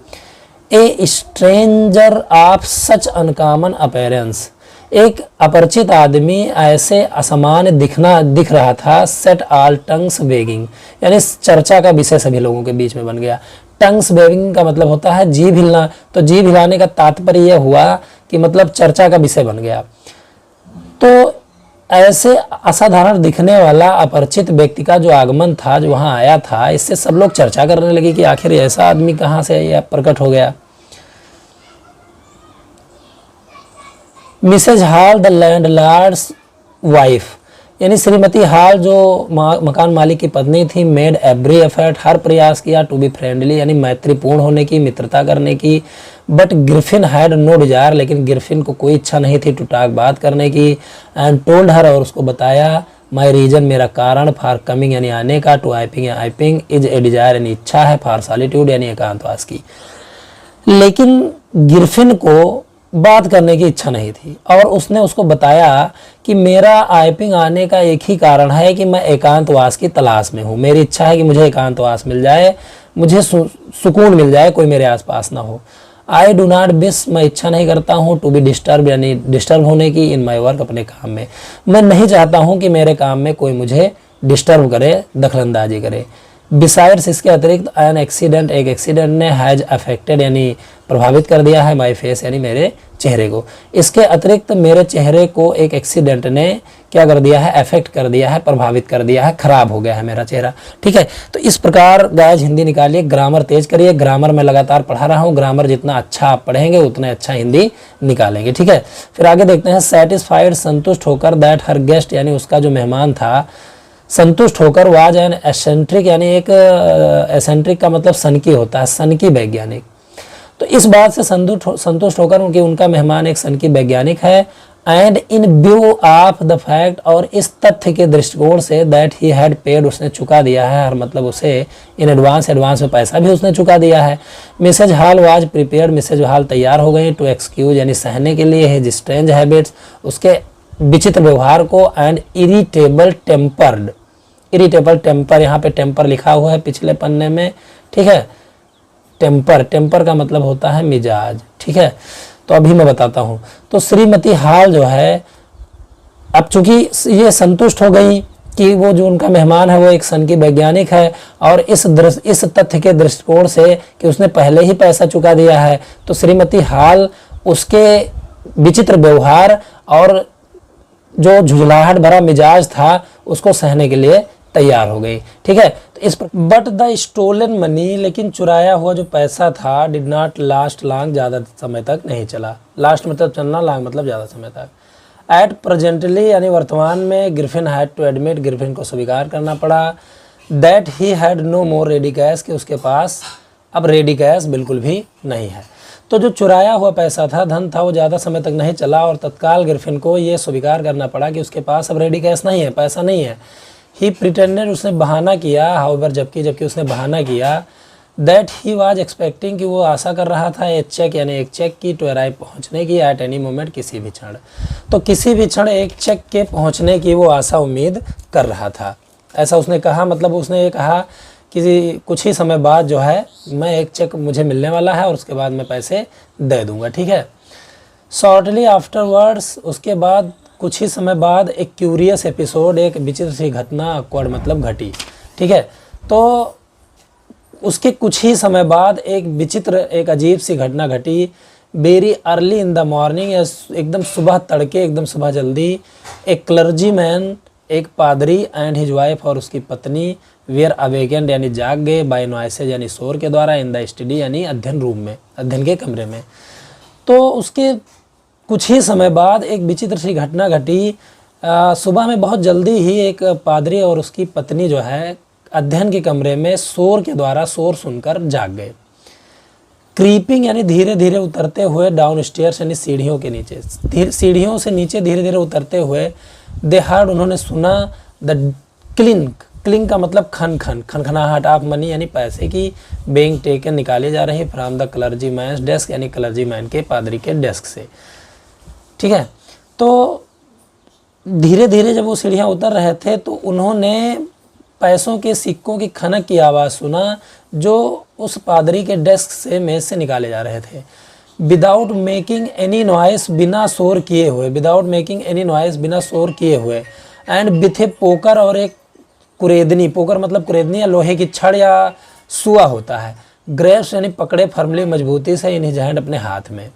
ए stranger of such uncommon appearance, एक अपरिचित आदमी ऐसे असामान्य दिख रहा था, सेट ऑल टंग्स वेगिंग यानी चर्चा का विषय सभी लोगों के बीच में बन गया। टंग्स वेगिंग का मतलब होता है जीभ हिलना, तो जीभ हिलाने का तात्पर्य यह हुआ कि मतलब चर्चा का विषय बन गया। तो ऐसे असाधारण दिखने वाला अपरिचित व्यक्ति का जो आगमन था, जो वहां आया था, इससे सब लोग चर्चा करने लगे कि आखिर ऐसा आदमी कहां से यह प्रकट हो गया। Mrs Hall the landlord's wife यानी श्रीमती हॉल जो मकान मालिक की पत्नी थी, मेड एवरी एफर्ट हर प्रयास किया, टू बी फ्रेंडली यानी मैत्रीपूर्ण होने की, मित्रता करने की, but Griffin had no desire लेकिन ग्रिफिन को कोई इच्छा नहीं थी, टू टॉक बात करने की, एंड टोल्ड हर और उसको बताया, माई रीजन मेरा कारण, फॉर कमिंग यानी आने का, टू आइपिंग या आइपिंग, इज ए डिजायर यानी इच्छा है, फॉर सॉलिट्यूड यानी एकांतवास की। लेकिन ग्रिफिन को बात करने की इच्छा नहीं थी और उसने उसको बताया कि मेरा आइपिंग आने का एक ही कारण है कि मैं एकांतवास की तलाश में हूँ, मेरी इच्छा है कि मुझे एकांतवास मिल जाए, मुझे सुकून मिल जाए, कोई मेरे आसपास ना हो। आई डू नॉट विश मैं इच्छा नहीं करता हूँ, टू बी डिस्टर्ब यानी डिस्टर्ब होने की, इन माई वर्क अपने काम में, मैं नहीं चाहता हूँ कि मेरे काम में कोई मुझे डिस्टर्ब करे, दखलंदाजी करे। बिसाइड्स इसके अतिरिक्त एन एक्सीडेंट एक एक्सीडेंट ने हैज अफेक्टेड यानी प्रभावित कर दिया है, माई फेस यानी मेरे चेहरे को, इसके अतिरिक्त मेरे चेहरे को एक एक्सीडेंट ने क्या कर दिया है, अफेक्ट कर दिया है, प्रभावित कर दिया है, खराब हो गया है मेरा चेहरा। ठीक है, तो इस प्रकार गाइस हिंदी निकालिए, ग्रामर तेज करिए, ग्रामर में लगातार पढ़ा रहा हूँ, ग्रामर जितना अच्छा आप पढ़ेंगे उतना अच्छा हिंदी निकालेंगे। ठीक है, फिर आगे देखते हैं, सेटिस्फाइड संतुष्ट होकर, दैट हर गेस्ट यानी उसका जो मेहमान था संतुष्ट होकर, वाज एन एसेंट्रिक यानी एक एसेंट्रिक का मतलब सनकी होता है, सनकी वैज्ञानिक, तो इस बात से संतुष्ट होकर उनका मेहमान एक सनकी वैज्ञानिक है, and in view of the fact, और इस तथ्य के दृष्टिकोण say that he had paid, उसने चुका दिया है, और मतलब उसे इन एडवांस में पैसा भी उसने चुका दिया है। Mrs Hall was prepared, Mrs Hall तैयार हो गई, टू एक्सक्यूज यानी सहने के लिए हिज स्ट्रेंज हैबिट्स, उसके विचित्र व्यवहार को, and irritable tempered, irritable temper, यहाँ पे टेम्पर लिखा हुआ है पिछले पन्ने में, ठीक है। टेम्पर, टेम्पर का मतलब होता है मिजाज, ठीक है। तो अभी मैं बताता हूँ। तो श्रीमती हाल जो है, अब चूंकि ये संतुष्ट हो गई कि वो जो उनका मेहमान है वो एक सन की वैज्ञानिक है, और इस तथ्य के दृष्टिकोण से कि उसने पहले ही पैसा चुका दिया है, तो श्रीमती हाल उसके विचित्र व्यवहार और जो झुंझलाहट भरा मिजाज था उसको सहने के लिए तैयार हो गई, ठीक है। तो इस बट द स्टोलन मनी, लेकिन चुराया हुआ जो पैसा था, डिड नॉट लास्ट लॉन्ग, ज़्यादा समय तक नहीं चला। लास्ट मतलब चलना, लॉन्ग मतलब ज़्यादा समय तक। एट प्रेजेंटली यानी वर्तमान में, Griffin had to admit, Griffin को स्वीकार करना पड़ा, that he had no more ready cash, कि उसके पास अब रेडी कैश बिल्कुल भी नहीं है। तो जो चुराया हुआ पैसा था, धन था, वो ज़्यादा समय तक नहीं चला, और तत्काल ग्रिफिन को ये स्वीकार करना पड़ा कि उसके पास अब रेडी कैश नहीं है, पैसा नहीं है। ही प्रिटेंडेड, उसने बहाना किया, हाउएवर जबकि उसने बहाना किया, दैट ही वाज एक्सपेक्टिंग, कि वो आशा कर रहा था, एक चेक यानी एक चेक की, टू अराइव पहुंचने की, एट एनी मोमेंट किसी भी क्षण। तो किसी भी क्षण एक चेक के पहुंचने की वो आशा उम्मीद कर रहा था, ऐसा उसने कहा। मतलब उसने ये कहा कि कुछ ही समय बाद जो है मैं एक चेक मुझे मिलने वाला है और उसके बाद मैं पैसे दे दूंगा, ठीक है। शॉर्टली आफ्टरवर्ड्स, उसके बाद कुछ ही समय बाद, एक क्यूरियस एपिसोड, एक विचित्र सी घटना, अक्वर्ड मतलब घटी, ठीक है। तो उसके कुछ ही समय बाद एक विचित्र, एक अजीब सी घटना घटी। Very early in the morning, एकदम सुबह तड़के, एकदम सुबह जल्दी, एक क्लर्जी मैन, एक पादरी, एंड हिज वाइफ, और उसकी पत्नी, वेयर अवेकेंड यानी जाग गए, बाय नॉइसेज यानी शोर के द्वारा, इन द स्टडी यानी अध्ययन रूम में, अध्ययन के कमरे में। तो उसके कुछ ही समय बाद एक विचित्र सी घटना घटी। सुबह में बहुत जल्दी ही एक पादरी और उसकी पत्नी जो है अध्ययन के कमरे में शोर के द्वारा, शोर सुनकर जाग गए। क्रीपिंग यानी धीरे धीरे उतरते हुए, डाउन स्टेयर्स यानी सीढ़ियों के नीचे, सीढ़ियों से नीचे धीरे धीरे उतरते हुए, दे हर्ड उन्होंने सुना, द क्लिंक, क्लिंक का मतलब खन खन, खनखनाहट ऑफ मनी यानी पैसे की, बेइंग टेकन निकाली जा रही, from the clergyman's desk यानी क्लर्जी मैन के, पादरी के डेस्क से, ठीक है। तो धीरे धीरे जब वो सीढ़ियाँ उतर रहे थे तो उन्होंने पैसों के सिक्कों की खनक की आवाज़ सुना, जो उस पादरी के डेस्क से, मेज से निकाले जा रहे थे। विदाउट मेकिंग एनी नॉइस, बिना शोर किए हुए, विदाउट मेकिंग एनी नॉइस, बिना शोर किए हुए, एंड विथ ए पोकर, और एक कुरेदनी, पोकर मतलब कुरेदनी या लोहे की छड़ या सुआ होता है, ग्रेप्स यानी पकड़े, फर्मली मजबूती से, इन हिज हैंड अपने हाथ में।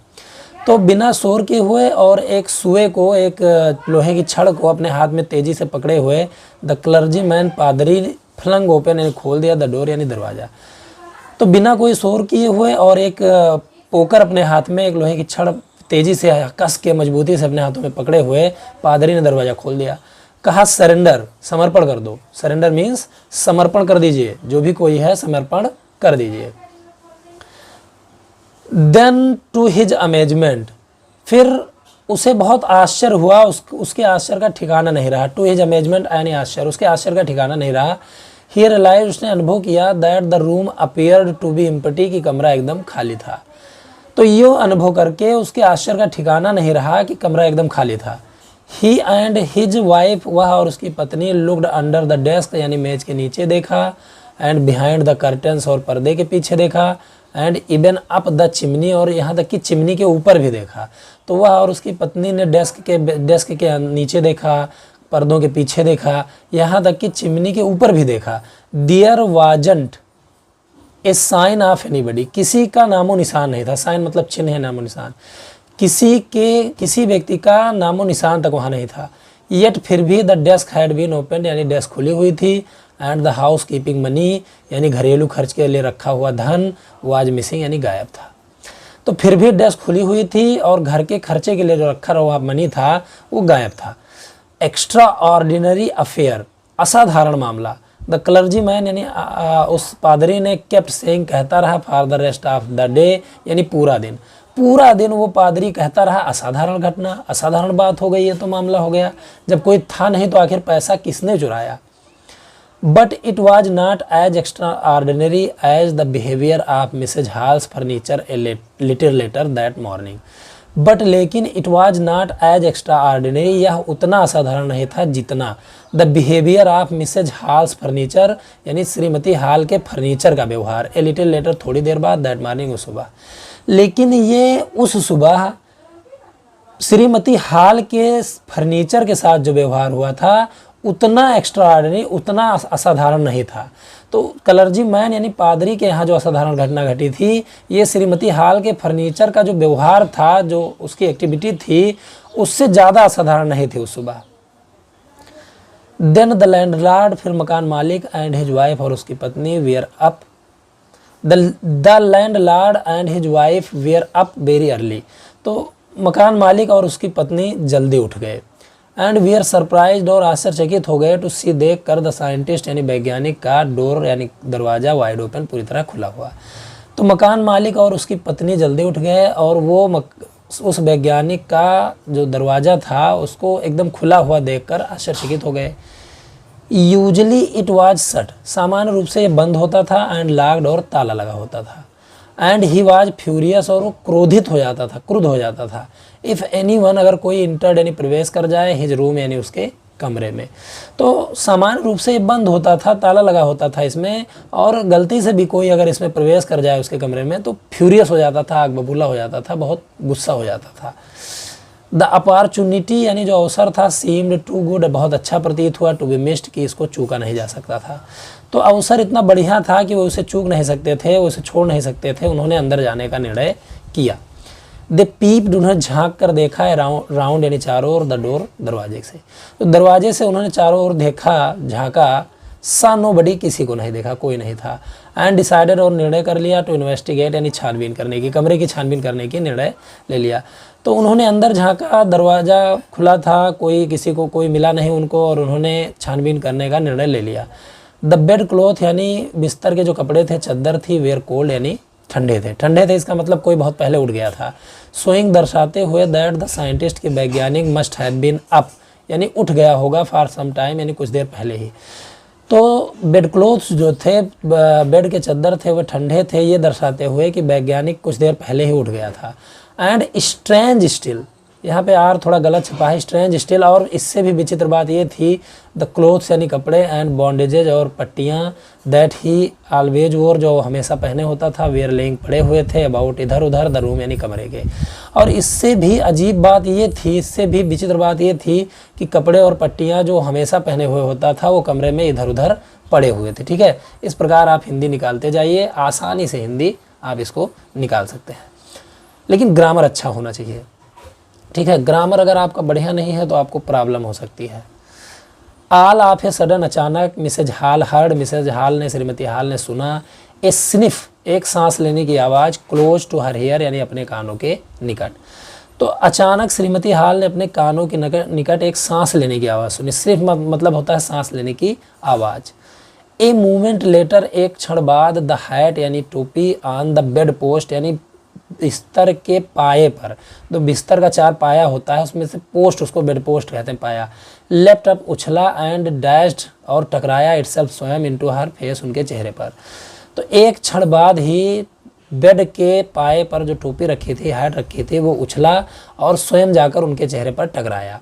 तो बिना शोर किए हुए और एक सुए को, एक लोहे की छड़ को अपने हाथ में तेजी से पकड़े हुए, द क्लर्जी मैन, पादरी, फ्लंग ओपन यानी खोल दिया, द डोर यानी दरवाज़ा। तो बिना कोई शोर किए हुए और एक पोकर अपने हाथ में, एक लोहे की छड़ तेजी से कस के मजबूती से अपने हाथों में पकड़े हुए, पादरी ने दरवाज़ा खोल दिया। कहा सरेंडर, समर्पण कर दो, सरेंडर मीन्स समर्पण कर दीजिए, जो भी कोई है समर्पण कर दीजिए। देन टू हिज अमेजमेंट, फिर उसे बहुत आश्चर्य हुआ, उसके आश्चर्य का ठिकाना नहीं रहा। टू हिज अमेजमेंट यानी आश्चर्य, उसके आश्चर्य का ठिकाना नहीं रहा। ही रियलाइज, उसने अनुभव किया, that the room appeared to be empty, कि कमरा एकदम खाली था। तो ये अनुभव करके उसके आश्चर्य का ठिकाना नहीं रहा कि कमरा एकदम खाली था। ही एंड हिज वाइफ, वह और उसकी पत्नी, लुक्ड अंडर द डेस्क यानी मेज के नीचे देखा, एंड बिहाइंड द कर्टन्स और पर्दे के पीछे देखा, and even up the chimney, और यहाँ तक कि चिमनी के ऊपर भी देखा। तो वह और उसकी पत्नी ने डेस्क के नीचे देखा, पर्दों के पीछे देखा, यहाँ तक कि चिमनी के ऊपर भी देखा। There wasn't a sign of anybody, किसी का नामो निशान नहीं था। साइन मतलब चिन्ह है, नामो निशान, किसी व्यक्ति का नामो निशान तक वहाँ नहीं था। येट फिर भी the desk had been open यानी डेस्क खुली हुई थी, and the housekeeping money यानी घरेलू खर्च के लिए रखा हुआ धन, वाज मिसिंग यानी गायब था। तो फिर भी डेस्क खुली हुई थी और घर के खर्चे के लिए जो रखा हुआ मनी था वो गायब था। एक्स्ट्रा ऑर्डिनरी अफेयर, असाधारण मामला। द क्लर्जी मैन यानी उस पादरी ने केप्ट सेइंग, कहता रहा, for the rest of the day यानी पूरा दिन, पूरा दिन वो पादरी कहता रहा असाधारण घटना, असाधारण बात हो गई है, तो मामला हो गया, जब कोई था नहीं तो आखिर पैसा किसने चुराया। But it was not as extraordinary as the behaviour of Mrs Hall's furniture a little later that morning. But लेकिन it was not as extraordinary, यह उतना असाधारण नहीं था जितना the behaviour of Mrs Hall's furniture, यानी श्रीमती हॉल के फर्नीचर का व्यवहार, ए लिटिल लेटर थोड़ी देर बाद, दैट मॉर्निंग उस सुबह। लेकिन ये उस सुबह श्रीमती हॉल के फर्नीचर के साथ जो व्यवहार हुआ था उतना एक्स्ट्रा ऑर्डिनरी, उतना असाधारण नहीं था। तो कलर्जी मैन यानी पादरी के यहाँ जो असाधारण घटना घटी थी, ये श्रीमती हॉल के फर्नीचर का जो व्यवहार था, जो उसकी एक्टिविटी थी, उससे ज़्यादा असाधारण नहीं थी उस सुबह। देन द लैंडलॉर्ड, फिर मकान मालिक एंड हिज वाइफ और उसकी पत्नी were up, the landlord and his wife were up very early. तो मकान मालिक और उसकी पत्नी जल्दी उठ गए। एंड वी आर सरप्राइज्ड, और आश्चर्यचकित हो गए, टू सी, देख कर, द साइंटिस्ट यानी वैज्ञानिक का डोर यानी दरवाज़ा वाइड ओपन, पूरी तरह खुला हुआ। तो मकान मालिक और उसकी पत्नी जल्दी उठ गए और वो उस वैज्ञानिक का जो दरवाज़ा था उसको एकदम खुला हुआ देखकर आश्चर्यचकित हो गए। यूजली इट वाज शट, सामान्य रूप से ये बंद होता था, एंड लॉक्ड, और ताला लगा होता था। एंड ही वाज फ्यूरियस, और वो क्रोधित हो जाता था, क्रुद्ध हो जाता था। इफ़ एनी वन, अगर कोई इंटर्ड यानी प्रवेश कर जाए, हिज रूम यानी उसके कमरे में। तो सामान्य रूप से ये बंद होता था, ताला लगा होता था इसमें, और गलती से भी कोई अगर इसमें प्रवेश कर जाए उसके कमरे में तो फ्यूरियस हो जाता था, आग बबूला हो जाता था, बहुत गुस्सा हो जाता था। द अपॉर्चुनिटी यानी जो अवसर था, सीम्ड टू गुड, बहुत अच्छा प्रतीत हुआ, टू बी मिस्ड, कि इसको चूका नहीं जा सकता था। तो अवसर इतना बढ़िया था कि वो उसे चूक नहीं सकते थे, वो उसे छोड़ नहीं सकते थे। उन्होंने अंदर जाने का निर्णय किया। दे पीप्ड, उन्होंने झांक कर देखा है, राउंड यानी चारों ओर, द डोर, दरवाजे से। तो दरवाजे से उन्होंने चारों ओर देखा, झांका, सा नो बडी, किसी को नहीं देखा, कोई नहीं था। एंड डिसाइडेड, और निर्णय कर लिया, टू इन्वेस्टिगेट यानी छानबीन करने की, कमरे की छानबीन करने की निर्णय ले लिया। तो उन्होंने अंदर झांका, दरवाज़ा खुला था, कोई किसी को कोई मिला नहीं उनको, और उन्होंने छानबीन करने का निर्णय ले लिया। द बेड क्लॉथ यानी बिस्तर के जो कपड़े थे, चद्दर थी, वेयर कोल्ड यानी ठंडे थे। ठंडे थे इसका मतलब कोई बहुत पहले उठ गया था। सोइंग, दर्शाते हुए, दैट द साइंटिस्ट के वैज्ञानिक मस्ट हैव बीन अप यानी उठ गया होगा, फॉर सम टाइम यानी कुछ देर पहले ही। तो बेड क्लोथ्स जो थे, बेड के चद्दर थे, वो ठंडे थे, ये दर्शाते हुए कि वैज्ञानिक कुछ देर पहले ही उठ गया था। एंड स्ट्रेंज स्टिल, यहाँ पे आर थोड़ा गलत छपा है, स्ट्रेंज स्टिल, और इससे भी विचित्र बात ये थी, द क्लोथ्स यानी कपड़े, एंड बॉन्डेजेज, और पट्टियाँ, दैट ही ऑलवेज वोर, जो हमेशा पहने होता था, वेयर लेइंग, पड़े हुए थे, अबाउट, इधर उधर, द रूम यानी कमरे के। और इससे भी अजीब बात ये थी, इससे भी विचित्र बात ये थी कि कपड़े और पट्टियाँ जो हमेशा पहने हुए होता था वो कमरे में इधर उधर पड़े हुए थे। ठीक है, इस प्रकार आप हिंदी निकालते जाइए, आसानी से हिंदी आप इसको निकाल सकते हैं, लेकिन ग्रामर अच्छा होना चाहिए। ठीक है, ग्रामर अगर आपका बढ़िया नहीं है तो आपको प्रॉब्लम हो सकती है। ऑल ऑफ ए सडन, अचानक, Mrs Hall heard, Mrs Hall ने, श्रीमती हॉल ने सुना, ए स्निफ, एक सांस लेने की आवाज़, क्लोज टू हर हेयर यानी अपने कानों के निकट। तो अचानक श्रीमती हॉल ने अपने कानों के निकट एक सांस लेने की आवाज़ सुनी। सिर्फ मतलब होता है सांस लेने की आवाज़। ए मूवमेंट लेटर, एक क्षण बाद, द हैट यानी टोपी, ऑन द बेड पोस्ट यानी बिस्तर के पाए पर, तो बिस्तर का चार पाया होता है उसमें से पोस्ट, उसको बेड पोस्ट कहते हैं, पाया, लेफ्ट अप, उछला, एंड डैश्ड, और टकराया, इटसेल्फ, स्वयं, इनटू हर फेस, उनके चेहरे पर। तो एक क्षण बाद ही बेड के पाए पर जो टोपी रखी थी, हैट रखी थी, वो उछला और स्वयं जाकर उनके चेहरे पर टकराया।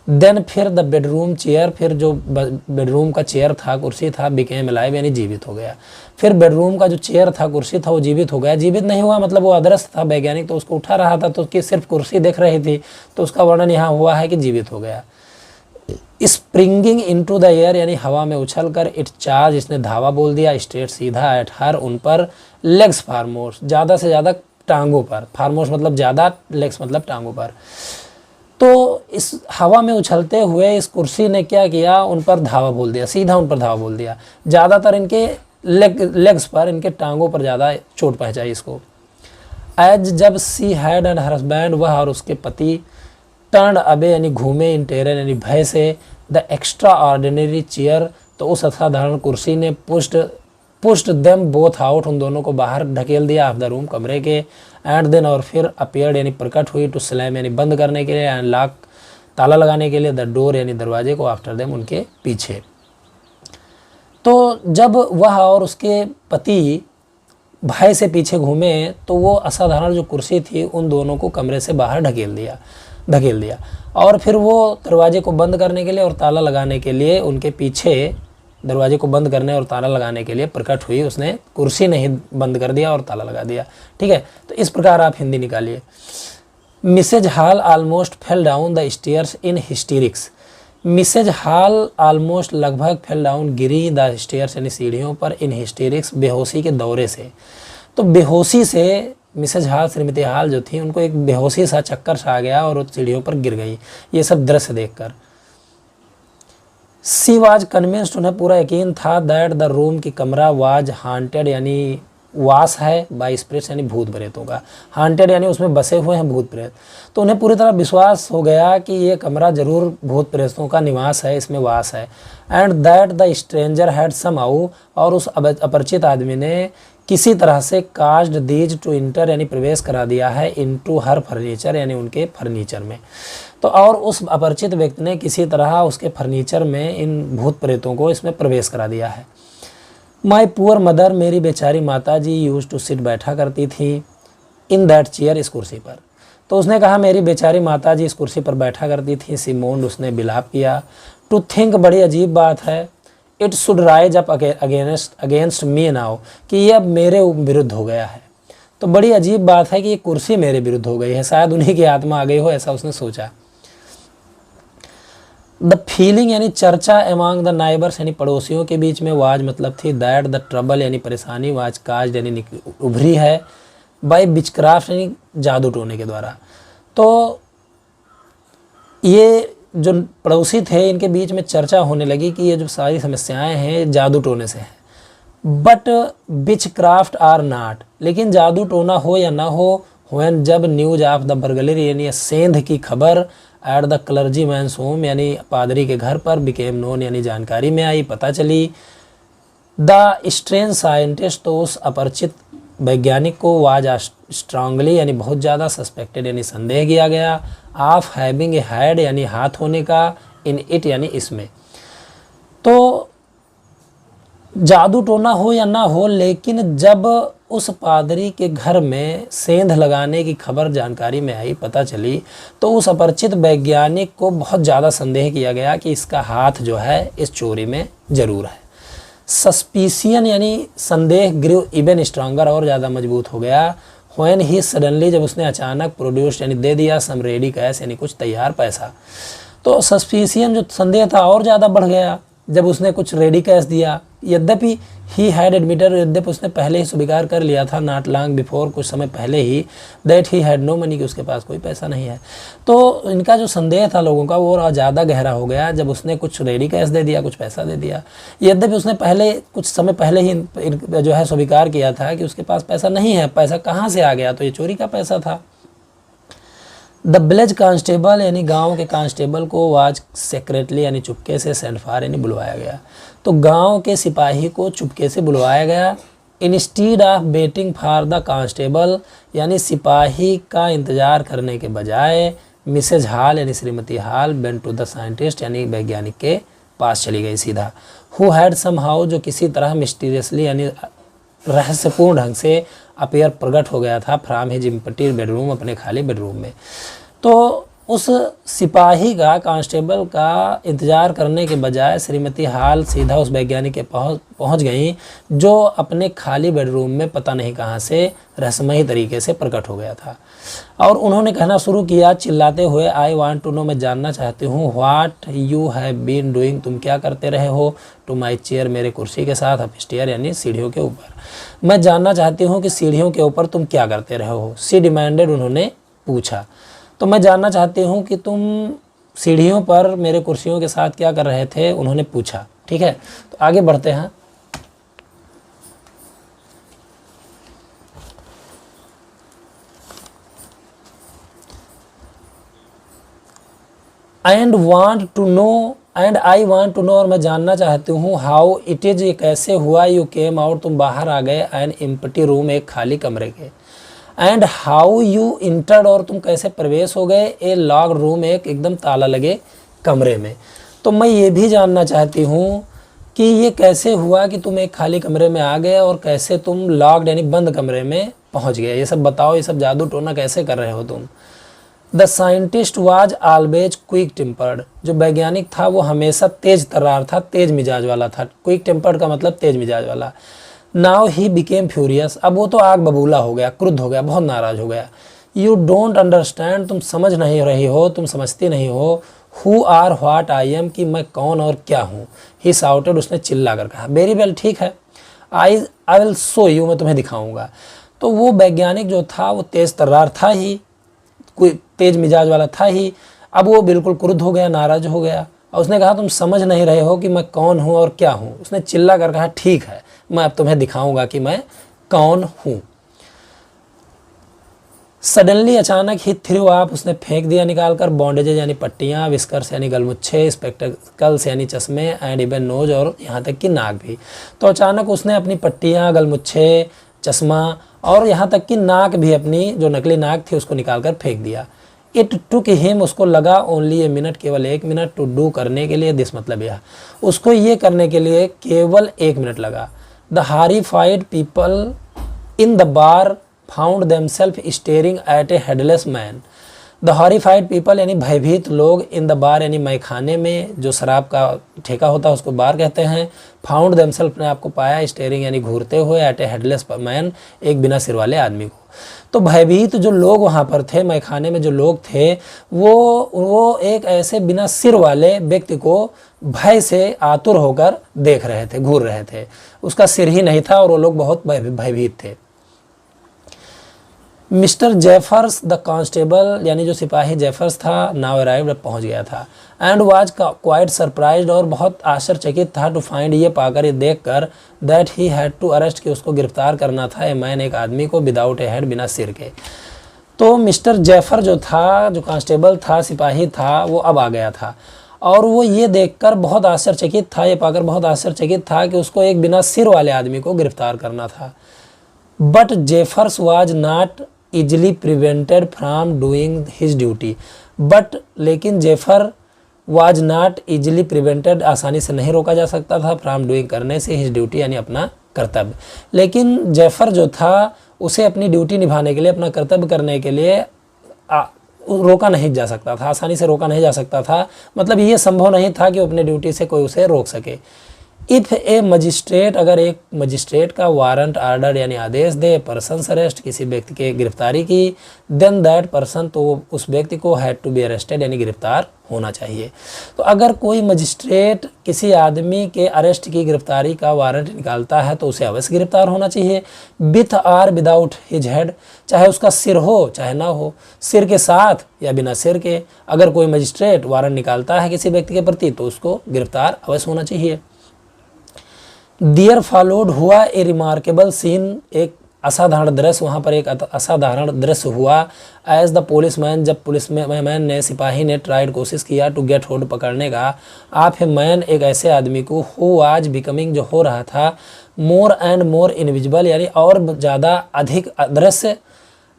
देन, फिर द बेडरूम चेयर, फिर जो बेडरूम का चेयर था, कुर्सी था, बिकेम अलाइव यानी जीवित हो गया। फिर बेडरूम का जो चेयर था, कुर्सी था, वो जीवित हो गया। जीवित नहीं हुआ मतलब वो अदृश्य था, वैज्ञानिक तो उसको उठा रहा था, तो उसकी सिर्फ कुर्सी देख रही थी, तो उसका वर्णन यहाँ हुआ है कि जीवित हो गया। स्प्रिंगिंग इनटू द एयर यानी हवा में उछल कर, इट चार्ज, इसने धावा बोल दिया, स्ट्रेट, सीधा, एट हर, उन पर, लेग्स, फारमोस्ट, ज़्यादा से ज़्यादा टांगों पर, फारमोस्ट मतलब ज़्यादा, लेग्स मतलब टांगों पर। तो इस हवा में उछलते हुए इस कुर्सी ने क्या किया, उन पर धावा बोल दिया, सीधा उन पर धावा बोल दिया, ज़्यादातर इनके लेग्स पर, इनके टांगों पर ज़्यादा चोट पहुँचाई इसको। एज, जब she had and her husband, वह और उसके पति, टर्न अबे यानी घूमे, इन टेरर यानी भय से, द एक्स्ट्रा ऑर्डिनरी चेयर, तो उस असाधारण कुर्सी ने, pushed pushed them both out, उन दोनों को बाहर ढकेल दिया ऑफ द रूम, कमरे के। एंड देन, और फिर अपीयर्ड यानी प्रकट हुई, टू स्लैम यानी बंद करने के लिए, एंड लॉक ताला लगाने के लिए, द डोर यानी दरवाजे को, आफ्टर देम उनके पीछे। तो जब वह और उसके पति भाई से पीछे घूमे तो वो असाधारण जो कुर्सी थी उन दोनों को कमरे से बाहर ढकेल दिया और फिर वो दरवाजे को बंद करने के लिए और ताला लगाने के लिए उनके पीछे, दरवाजे को बंद करने और ताला लगाने के लिए प्रकट हुई। उसने कुर्सी नहीं बंद कर दिया और ताला लगा दिया। ठीक है, तो इस प्रकार आप हिंदी निकालिए। Mrs Hall almost fell down the stairs in hysterics. Mrs Hall almost लगभग फेल डाउन गिरी द स्टेयर्स यानी सीढ़ियों पर, इन हिस्टीरिक्स बेहोशी के दौरे से। तो बेहोशी से मिसेज हॉल, श्रीमती हॉल जो थी, उनको एक बेहोशी सा चक्कर सा आ गया और वो सीढ़ियों पर गिर गई, ये सब दृश्य देखकर। सी वाज कन्विंस्ड, उन्हें पूरा यकीन था, दैट द रूम की कमरा वाज हांटेड यानी वास है बाय स्पिरिट्स यानी भूत प्रेतों का, हांटेड यानी उसमें बसे हुए हैं भूत प्रेत। तो उन्हें पूरी तरह विश्वास हो गया कि ये कमरा जरूर भूत प्रेतों का निवास है, इसमें वास है। And that the stranger had somehow, और उस अपरिचित आदमी ने किसी तरह से काज्ड दीज टू इंटर यानी प्रवेश करा दिया है, इनटू हर फर्नीचर यानी उनके फर्नीचर में। तो और उस अपरिचित व्यक्ति ने किसी तरह उसके फर्नीचर में इन भूत प्रेतों को इसमें प्रवेश करा दिया है। माई पुअर मदर, मेरी बेचारी माता जी, यूज टू सिट बैठा करती थी, इन दैट चेयर इस कुर्सी पर। तो उसने कहा मेरी बेचारी माता जी इस कुर्सी पर बैठा करती थी। सी मोन्ड, उसने बिलाप किया। टू थिंक, बड़ी अजीब बात है, it should rise up against me now, कि ये अब मेरे विरुद्ध हो गया है। तो बड़ी अजीब बात है कि ये कुर्सी मेरे विरुद्ध हो गई है, शायद उन्हीं की आत्मा आ गई हो, ऐसा उसने सोचा। द फीलिंग यानी चर्चा एमॉन्ग द नाइबर्स यानी पड़ोसियों के बीच में, वाज मतलब थी, दैट द ट्रबल यानी परेशानी, वाज काज यानी उभरी है, बाय विचक्राफ्ट यानी जादू टोने के द्वारा। तो ये जो पड़ोसी थे इनके बीच में चर्चा होने लगी कि ये जो सारी समस्याएं हैं जादू टोने से हैं। But witchcraft are not, लेकिन जादू टोना हो या ना हो, व्हेन जब न्यूज ऑफ द बर्गलरी यानी सेंध की खबर, at the clergyman's home यानी पादरी के घर पर, बिकेम नोन यानी जानकारी में आई, पता चली। द स्ट्रेंज साइंटिस्ट, तो उस अपरिचित वैज्ञानिक को, वाज स्ट्रांगली यानी बहुत ज़्यादा, सस्पेक्टेड यानी संदेह किया गया, ऑफ हैविंग ए हैड यानी हाथ होने का, इन इट यानी इसमें। तो जादू टोना हो या ना हो, लेकिन जब उस पादरी के घर में सेंध लगाने की खबर जानकारी में आई, पता चली, तो उस अपरिचित वैज्ञानिक को बहुत ज़्यादा संदेह किया गया कि इसका हाथ जो है इस चोरी में ज़रूर है। सस्पिशियन यानी संदेह ग्रू इवन स्ट्रांगर, और ज़्यादा मजबूत हो गया। व्हेन ही सडनली, जब उसने अचानक, प्रोड्यूस यानी दे दिया, सम रेडी कैश यानी कुछ तैयार पैसा। तो सस्पिशियन जो संदेह था और ज़्यादा बढ़ गया जब उसने कुछ रेडी कैश दिया। यद्यपि ही हैड एडमिटेड, यद्यपि उसने पहले ही स्वीकार कर लिया था, नॉट लॉन्ग बिफोर, कुछ समय पहले ही, that he had no money, कि उसके पास कोई पैसा नहीं है। तो इनका जो संदेह था लोगों का वो और ज़्यादा गहरा हो गया जब उसने कुछ रेडी कैश दे दिया, कुछ पैसा दे दिया। यद्यपि उसने पहले कुछ समय पहले ही जो है स्वीकार किया था कि उसके पास पैसा नहीं है, पैसा कहाँ से आ गया, तो ये चोरी का पैसा था। द विलेज कांस्टेबल यानी गांव के कांस्टेबल को, वाज सेक्रेटली यानी चुपके से, सेंड फॉर यानी बुलवाया गया। तो गांव के सिपाही को चुपके से बुलवाया गया। Instead of waiting for the constable यानी सिपाही का इंतजार करने के बजाय, मिसेज हॉल यानी श्रीमती Hall went to the scientist यानी वैज्ञानिक के पास चली गई सीधा। हु हैड समहाउ, जो किसी तरह मिस्टीरियसली यानी रहस्यपूर्ण ढंग से अपीयर प्रकट हो गया था, फ्रॉम हिज एम्प्टी बेडरूम, अपने खाली बेडरूम में। तो उस सिपाही का, कांस्टेबल का इंतजार करने के बजाय श्रीमती हॉल सीधा उस वैज्ञानिक के पहुंच गई, जो अपने खाली बेडरूम में पता नहीं कहां से रहस्यमयी तरीके से प्रकट हो गया था। और उन्होंने कहना शुरू किया चिल्लाते हुए, आई वांट टू नो, मैं जानना चाहती हूँ, what you have been doing, तुम क्या करते रहे हो, टू माई चेयर, मेरे कुर्सी के साथ, अपस्टेयर यानी सीढ़ियों के ऊपर। मैं जानना चाहती हूँ कि सीढ़ियों के ऊपर तुम क्या करते रहे हो। सी डिमांडेड, उन्होंने पूछा। तो मैं जानना चाहती हूँ कि तुम सीढ़ियों पर मेरे कुर्सियों के साथ क्या कर रहे थे, उन्होंने पूछा। ठीक है, तो आगे बढ़ते हैं। And want to know and I want to know, और मैं जानना चाहती हूँ, हाउ इट इज़, ये कैसे हुआ, यू केम आउट, तुम बाहर आ गए, एन एम्प्टी रूम, एक खाली कमरे के, एंड हाउ यू इंटर्ड, और तुम कैसे प्रवेश हो गए, ए लॉक्ड रूम, एक एकदम ताला लगे कमरे में। तो मैं ये भी जानना चाहती हूँ कि ये कैसे हुआ कि तुम एक खाली कमरे में आ गए और कैसे तुम लॉक्ड यानी बंद कमरे में पहुँच गए, ये सब बताओ, ये सब जादू टोना कैसे कर रहे हो तुम। The scientist was always quick tempered, जो वैज्ञानिक था वो हमेशा तेज तर्रार था, तेज मिजाज वाला था। क्विक टेम्पर्ड का मतलब तेज मिजाज वाला। नाउ ही बिकेम फ्यूरियस, अब वो तो आग बबूला हो गया, क्रुद्ध हो गया, बहुत नाराज हो गया। यू डोंट अंडरस्टैंड, तुम समझ नहीं रही हो, तुम समझती नहीं हो, who are what I am, कि मैं कौन और क्या हूँ। ही शाउटेड, उसने चिल्ला कर कहा। वेरी वेल, ठीक है, आई विल शो यू, मैं तुम्हें दिखाऊंगा। तो वो वैज्ञानिक जो था वो तेज तर्रार था ही, कोई तेज मिजाज वाला था ही, अब वो बिल्कुल क्रुद्ध हो गया, नाराज हो गया, और उसने कहा तुम समझ नहीं रहे हो कि मैं कौन हूँ और क्या हूँ। उसने चिल्ला कर कहा ठीक है, मैं अब तुम्हें दिखाऊंगा कि मैं कौन हूँ। सडनली, अचानक, ही थ्रू आप, उसने फेंक दिया निकालकर, बॉन्डेजेज यानी पट्टियाँ, विस्कर्स यानी गलमुच्छे, स्पेक्टिकल्स यानी चश्मे, एंड इवन नोज, और यहाँ तक कि नाक भी। तो अचानक उसने अपनी पट्टियाँ, गलमुच्छे, चश्मा और यहाँ तक कि नाक भी, अपनी जो नकली नाक थी उसको निकालकर फेंक दिया। इट टुक हिम, उसको लगा, ओनली ए मिनट, केवल 1 मिनट, टू डू, करने के लिए, दिस मतलब यह, उसको ये करने के लिए केवल 1 मिनट लगा। The horrified people in the bar found themselves staring at a headless man. The horrified people यानी भयभीत लोग, इन द बार यानी मैखाने में, जो शराब का ठेका होता है उसको बार कहते हैं। फाउंड देमसेल्फ ने आपको पाया, स्टेरिंग यानी घूरते हुए, एट ए हेडलेस मैन, एक बिना सिर वाले आदमी को। तो भयभीत जो लोग वहाँ पर थे, मैखाने में जो लोग थे, वो एक ऐसे बिना सिर वाले व्यक्ति को भय से आतुर होकर देख रहे थे, घूर रहे थे। उसका सिर ही नहीं था और वो लोग बहुत भयभीत थे। मिस्टर जेफर्स द कांस्टेबल यानी जो सिपाही जेफर्स था, नाउ अराइव्ड, पहुंच गया था, एंड वाज क्वाइट सरप्राइज्ड, और बहुत आश्चर्यचकित था, टू फाइंड, ये पाकर, ये देखकर, that he had to arrest, कि उसको गिरफ्तार करना था, ए मैन, एक आदमी को, विदाउट ए हेड, बिना सिर के। तो मिस्टर जेफर जो था, जो कांस्टेबल था, सिपाही था, वो अब आ गया था, और वो ये देखकर बहुत आश्चर्यचकित था, ये पाकर बहुत आश्चर्यचकित था कि उसको एक बिना सिर वाले आदमी को गिरफ्तार करना था। But Jeffers was not easily prevented from doing his duty, but लेकिन जेफर वाज नॉट ईजिली प्रिवेंटेड, आसानी से नहीं रोका जा सकता था, फ्राम डूइंग, करने से, हिज ड्यूटी यानी अपना कर्तव्य। लेकिन जेफर जो था उसे अपनी ड्यूटी निभाने के लिए, अपना कर्तव्य करने के लिए रोका नहीं जा सकता था, आसानी से रोका नहीं जा सकता था, मतलब ये संभव नहीं था कि अपने ड्यूटी से कोई उसे रोक सके। इफ़ ए मजिस्ट्रेट, अगर एक मजिस्ट्रेट का वारंट आर्डर यानी आदेश दे, पर्सन अरेस्ट, किसी व्यक्ति के गिरफ्तारी की, देन दैट पर्सन, तो उस व्यक्ति को हैड टू बी अरेस्टेड यानी गिरफ्तार होना चाहिए। तो अगर कोई मजिस्ट्रेट किसी आदमी के अरेस्ट की, गिरफ्तारी का वारंट निकालता है तो उसे अवश्य गिरफ्तार होना चाहिए, with or without his head, चाहे उसका सिर हो चाहे ना हो, सिर के साथ या बिना सिर के। अगर कोई मजिस्ट्रेट वारंट निकालता है किसी व्यक्ति के प्रति तो उसको गिरफ्तार अवश्य होना चाहिए। दियर फॉलोड, हुआ ए रिमार्केबल सीन, एक असाधारण दृश्य, वहाँ पर एक असाधारण दृश्य हुआ। एज द पुलिस मैन, जब पुलिस मैन ने, सिपाही ने, ट्राइड, कोशिश किया, टू गेट होल्ड, पकड़ने का, आप है मैन, एक ऐसे आदमी को, हु आज बिकमिंग, जो हो रहा था, मोर एंड मोर इनविजिबल यानी और ज़्यादा अधिक अदृश्य,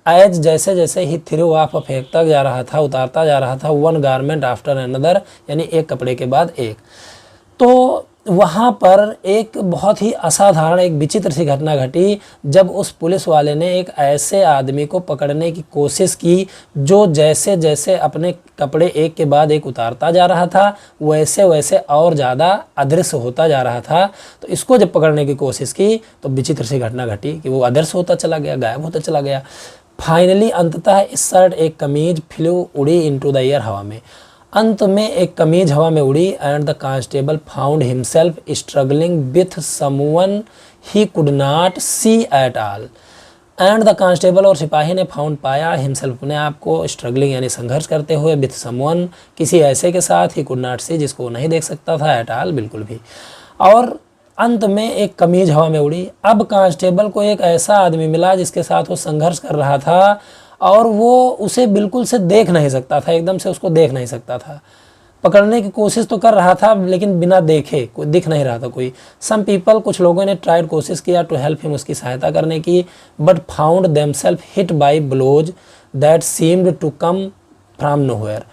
एज जैसे जैसे ही थ्रू ऑफ, फेंकता जा रहा था, उतारता जा रहा था, वन गारमेंट आफ्टर अनदर यानी एक कपड़े के बाद एक। तो वहाँ पर एक बहुत ही असाधारण, एक विचित्र सी घटना घटी, जब उस पुलिस वाले ने एक ऐसे आदमी को पकड़ने की कोशिश की जो जैसे जैसे अपने कपड़े एक के बाद एक उतारता जा रहा था वैसे वैसे और ज़्यादा अदृश्य होता जा रहा था। तो इसको जब पकड़ने की कोशिश की तो विचित्र सी घटना घटी कि वो अदृश्य होता चला गया, गायब होता चला गया। फाइनली, अंततः, इस शर्ट, एक कमीज, फ्लू, उड़ी इनटू द एयर, हवा में। अंत में एक कमीज हवा में उड़ी, and the constable found himself struggling with someone he could not see at all. And the constable, और सिपाही ने, फाउंड, पाया, हिमसेल्फ, अपने आप को, स्ट्रगलिंग यानी संघर्ष करते हुए, विथ समवन, किसी ऐसे के साथ, ही कुड नॉट सी, जिसको वो नहीं देख सकता था, एट ऑल, बिल्कुल भी। और अंत में एक कमीज हवा में उड़ी। अब कांस्टेबल को एक ऐसा आदमी मिला जिसके साथ वो संघर्ष कर रहा था और वो उसे बिल्कुल से देख नहीं सकता था, एकदम से उसको देख नहीं सकता था। पकड़ने की कोशिश तो कर रहा था लेकिन बिना देखे, कोई दिख नहीं रहा था कोई। सम पीपल, कुछ लोगों ने ट्राइड, कोशिश किया टू हेल्प हिम, उसकी सहायता करने की, but found themselves hit by blows that seemed to come from nowhere.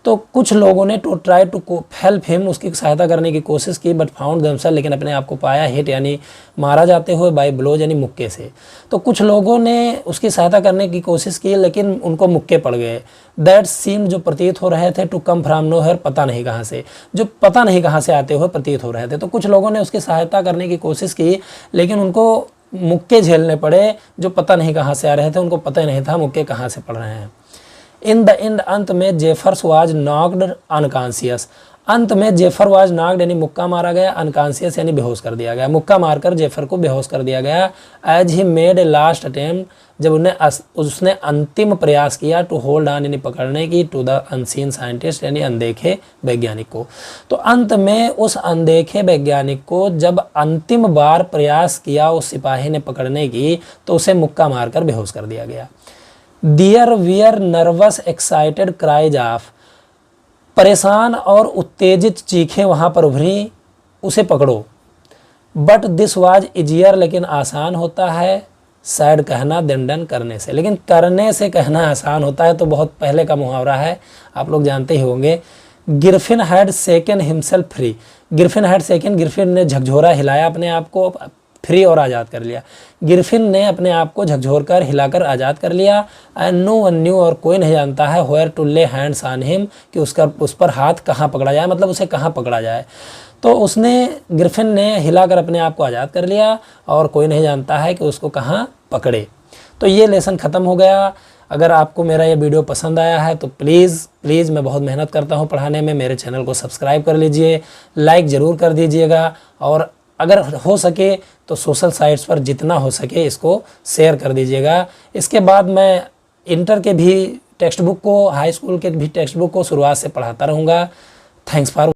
तो कुछ लोगों ने to try to help him, उसकी सहायता करने की कोशिश की, बट फाउंड देमसेल्फ, लेकिन अपने आप को पाया हिट यानी मारा जाते हुए, बाय ब्लोज यानी मुक्के से। तो कुछ लोगों ने उसकी सहायता करने की कोशिश की लेकिन उनको मुक्के पड़ गए। दैट सीम, जो प्रतीत हो रहे थे, टू कम फ्रॉम नोवेयर, पता नहीं कहाँ से, जो पता नहीं कहाँ से आते हुए प्रतीत हो रहे थे। तो कुछ लोगों ने उसकी सहायता करने की कोशिश की लेकिन उनको मुक्के झेलने पड़े जो पता नहीं कहाँ से आ रहे थे, उनको पता ही नहीं था मुक्के कहाँ से पड़ रहे हैं। इन द एंड, अंत में जेफर्स वाज नॉक्ड अनकॉन्शियस, अंत में जेफर वाज नॉक्ड यानी मुक्का मारा गया, अनकॉन्शियस यानी बेहोश कर दिया गया, मुक्का मारकर जेफर को बेहोश कर दिया गया। As he made a last attempt, जब उसने अंतिम प्रयास किया, टू होल्ड ऑन यानी पकड़ने की, टू द अनसीन साइंटिस्ट यानी अनदेखे वैज्ञानिक को। तो अंत में उस अनदेखे वैज्ञानिक को जब अंतिम बार प्रयास किया उस सिपाही ने पकड़ने की, तो उसे मुक्का मारकर बेहोश कर दिया गया। There were nervous excited cries of, परेशान और उत्तेजित चीखें वहाँ पर उभरी, उसे पकड़ो। बट दिस वाज इजियर, लेकिन आसान होता है सैड कहना देन डन करने से, लेकिन करने से कहना आसान होता है। तो बहुत पहले का मुहावरा है, आप लोग जानते ही होंगे। Griffin had shaken himself free, Griffin had shaken, Griffin ने झकझोरा हिलाया अपने आप को फ्री और आज़ाद कर लिया। गिरफिन ने अपने आप को झकझोर कर हिलाकर आज़ाद कर लिया। एंड नो वन न्यू, और कोई नहीं जानता है, वेयर टू ले हैंड्स ऑन हिम, कि उस पर हाथ कहाँ पकड़ा जाए, मतलब उसे कहाँ पकड़ा जाए। तो उसने, गिरफिन ने हिलाकर अपने आप को आज़ाद कर लिया और कोई नहीं जानता है कि उसको कहाँ पकड़े। तो ये लेसन ख़त्म हो गया। अगर आपको मेरा ये वीडियो पसंद आया है तो प्लीज़ मैं बहुत मेहनत करता हूँ पढ़ाने में, मेरे चैनल को सब्सक्राइब कर लीजिए, लाइक ज़रूर कर दीजिएगा, और अगर हो सके तो सोशल साइट्स पर जितना हो सके इसको शेयर कर दीजिएगा। इसके बाद मैं इंटर के भी टेक्स्ट बुक को, हाई स्कूल के भी टेक्स्ट बुक को शुरुआत से पढ़ाता रहूँगा। Thanks for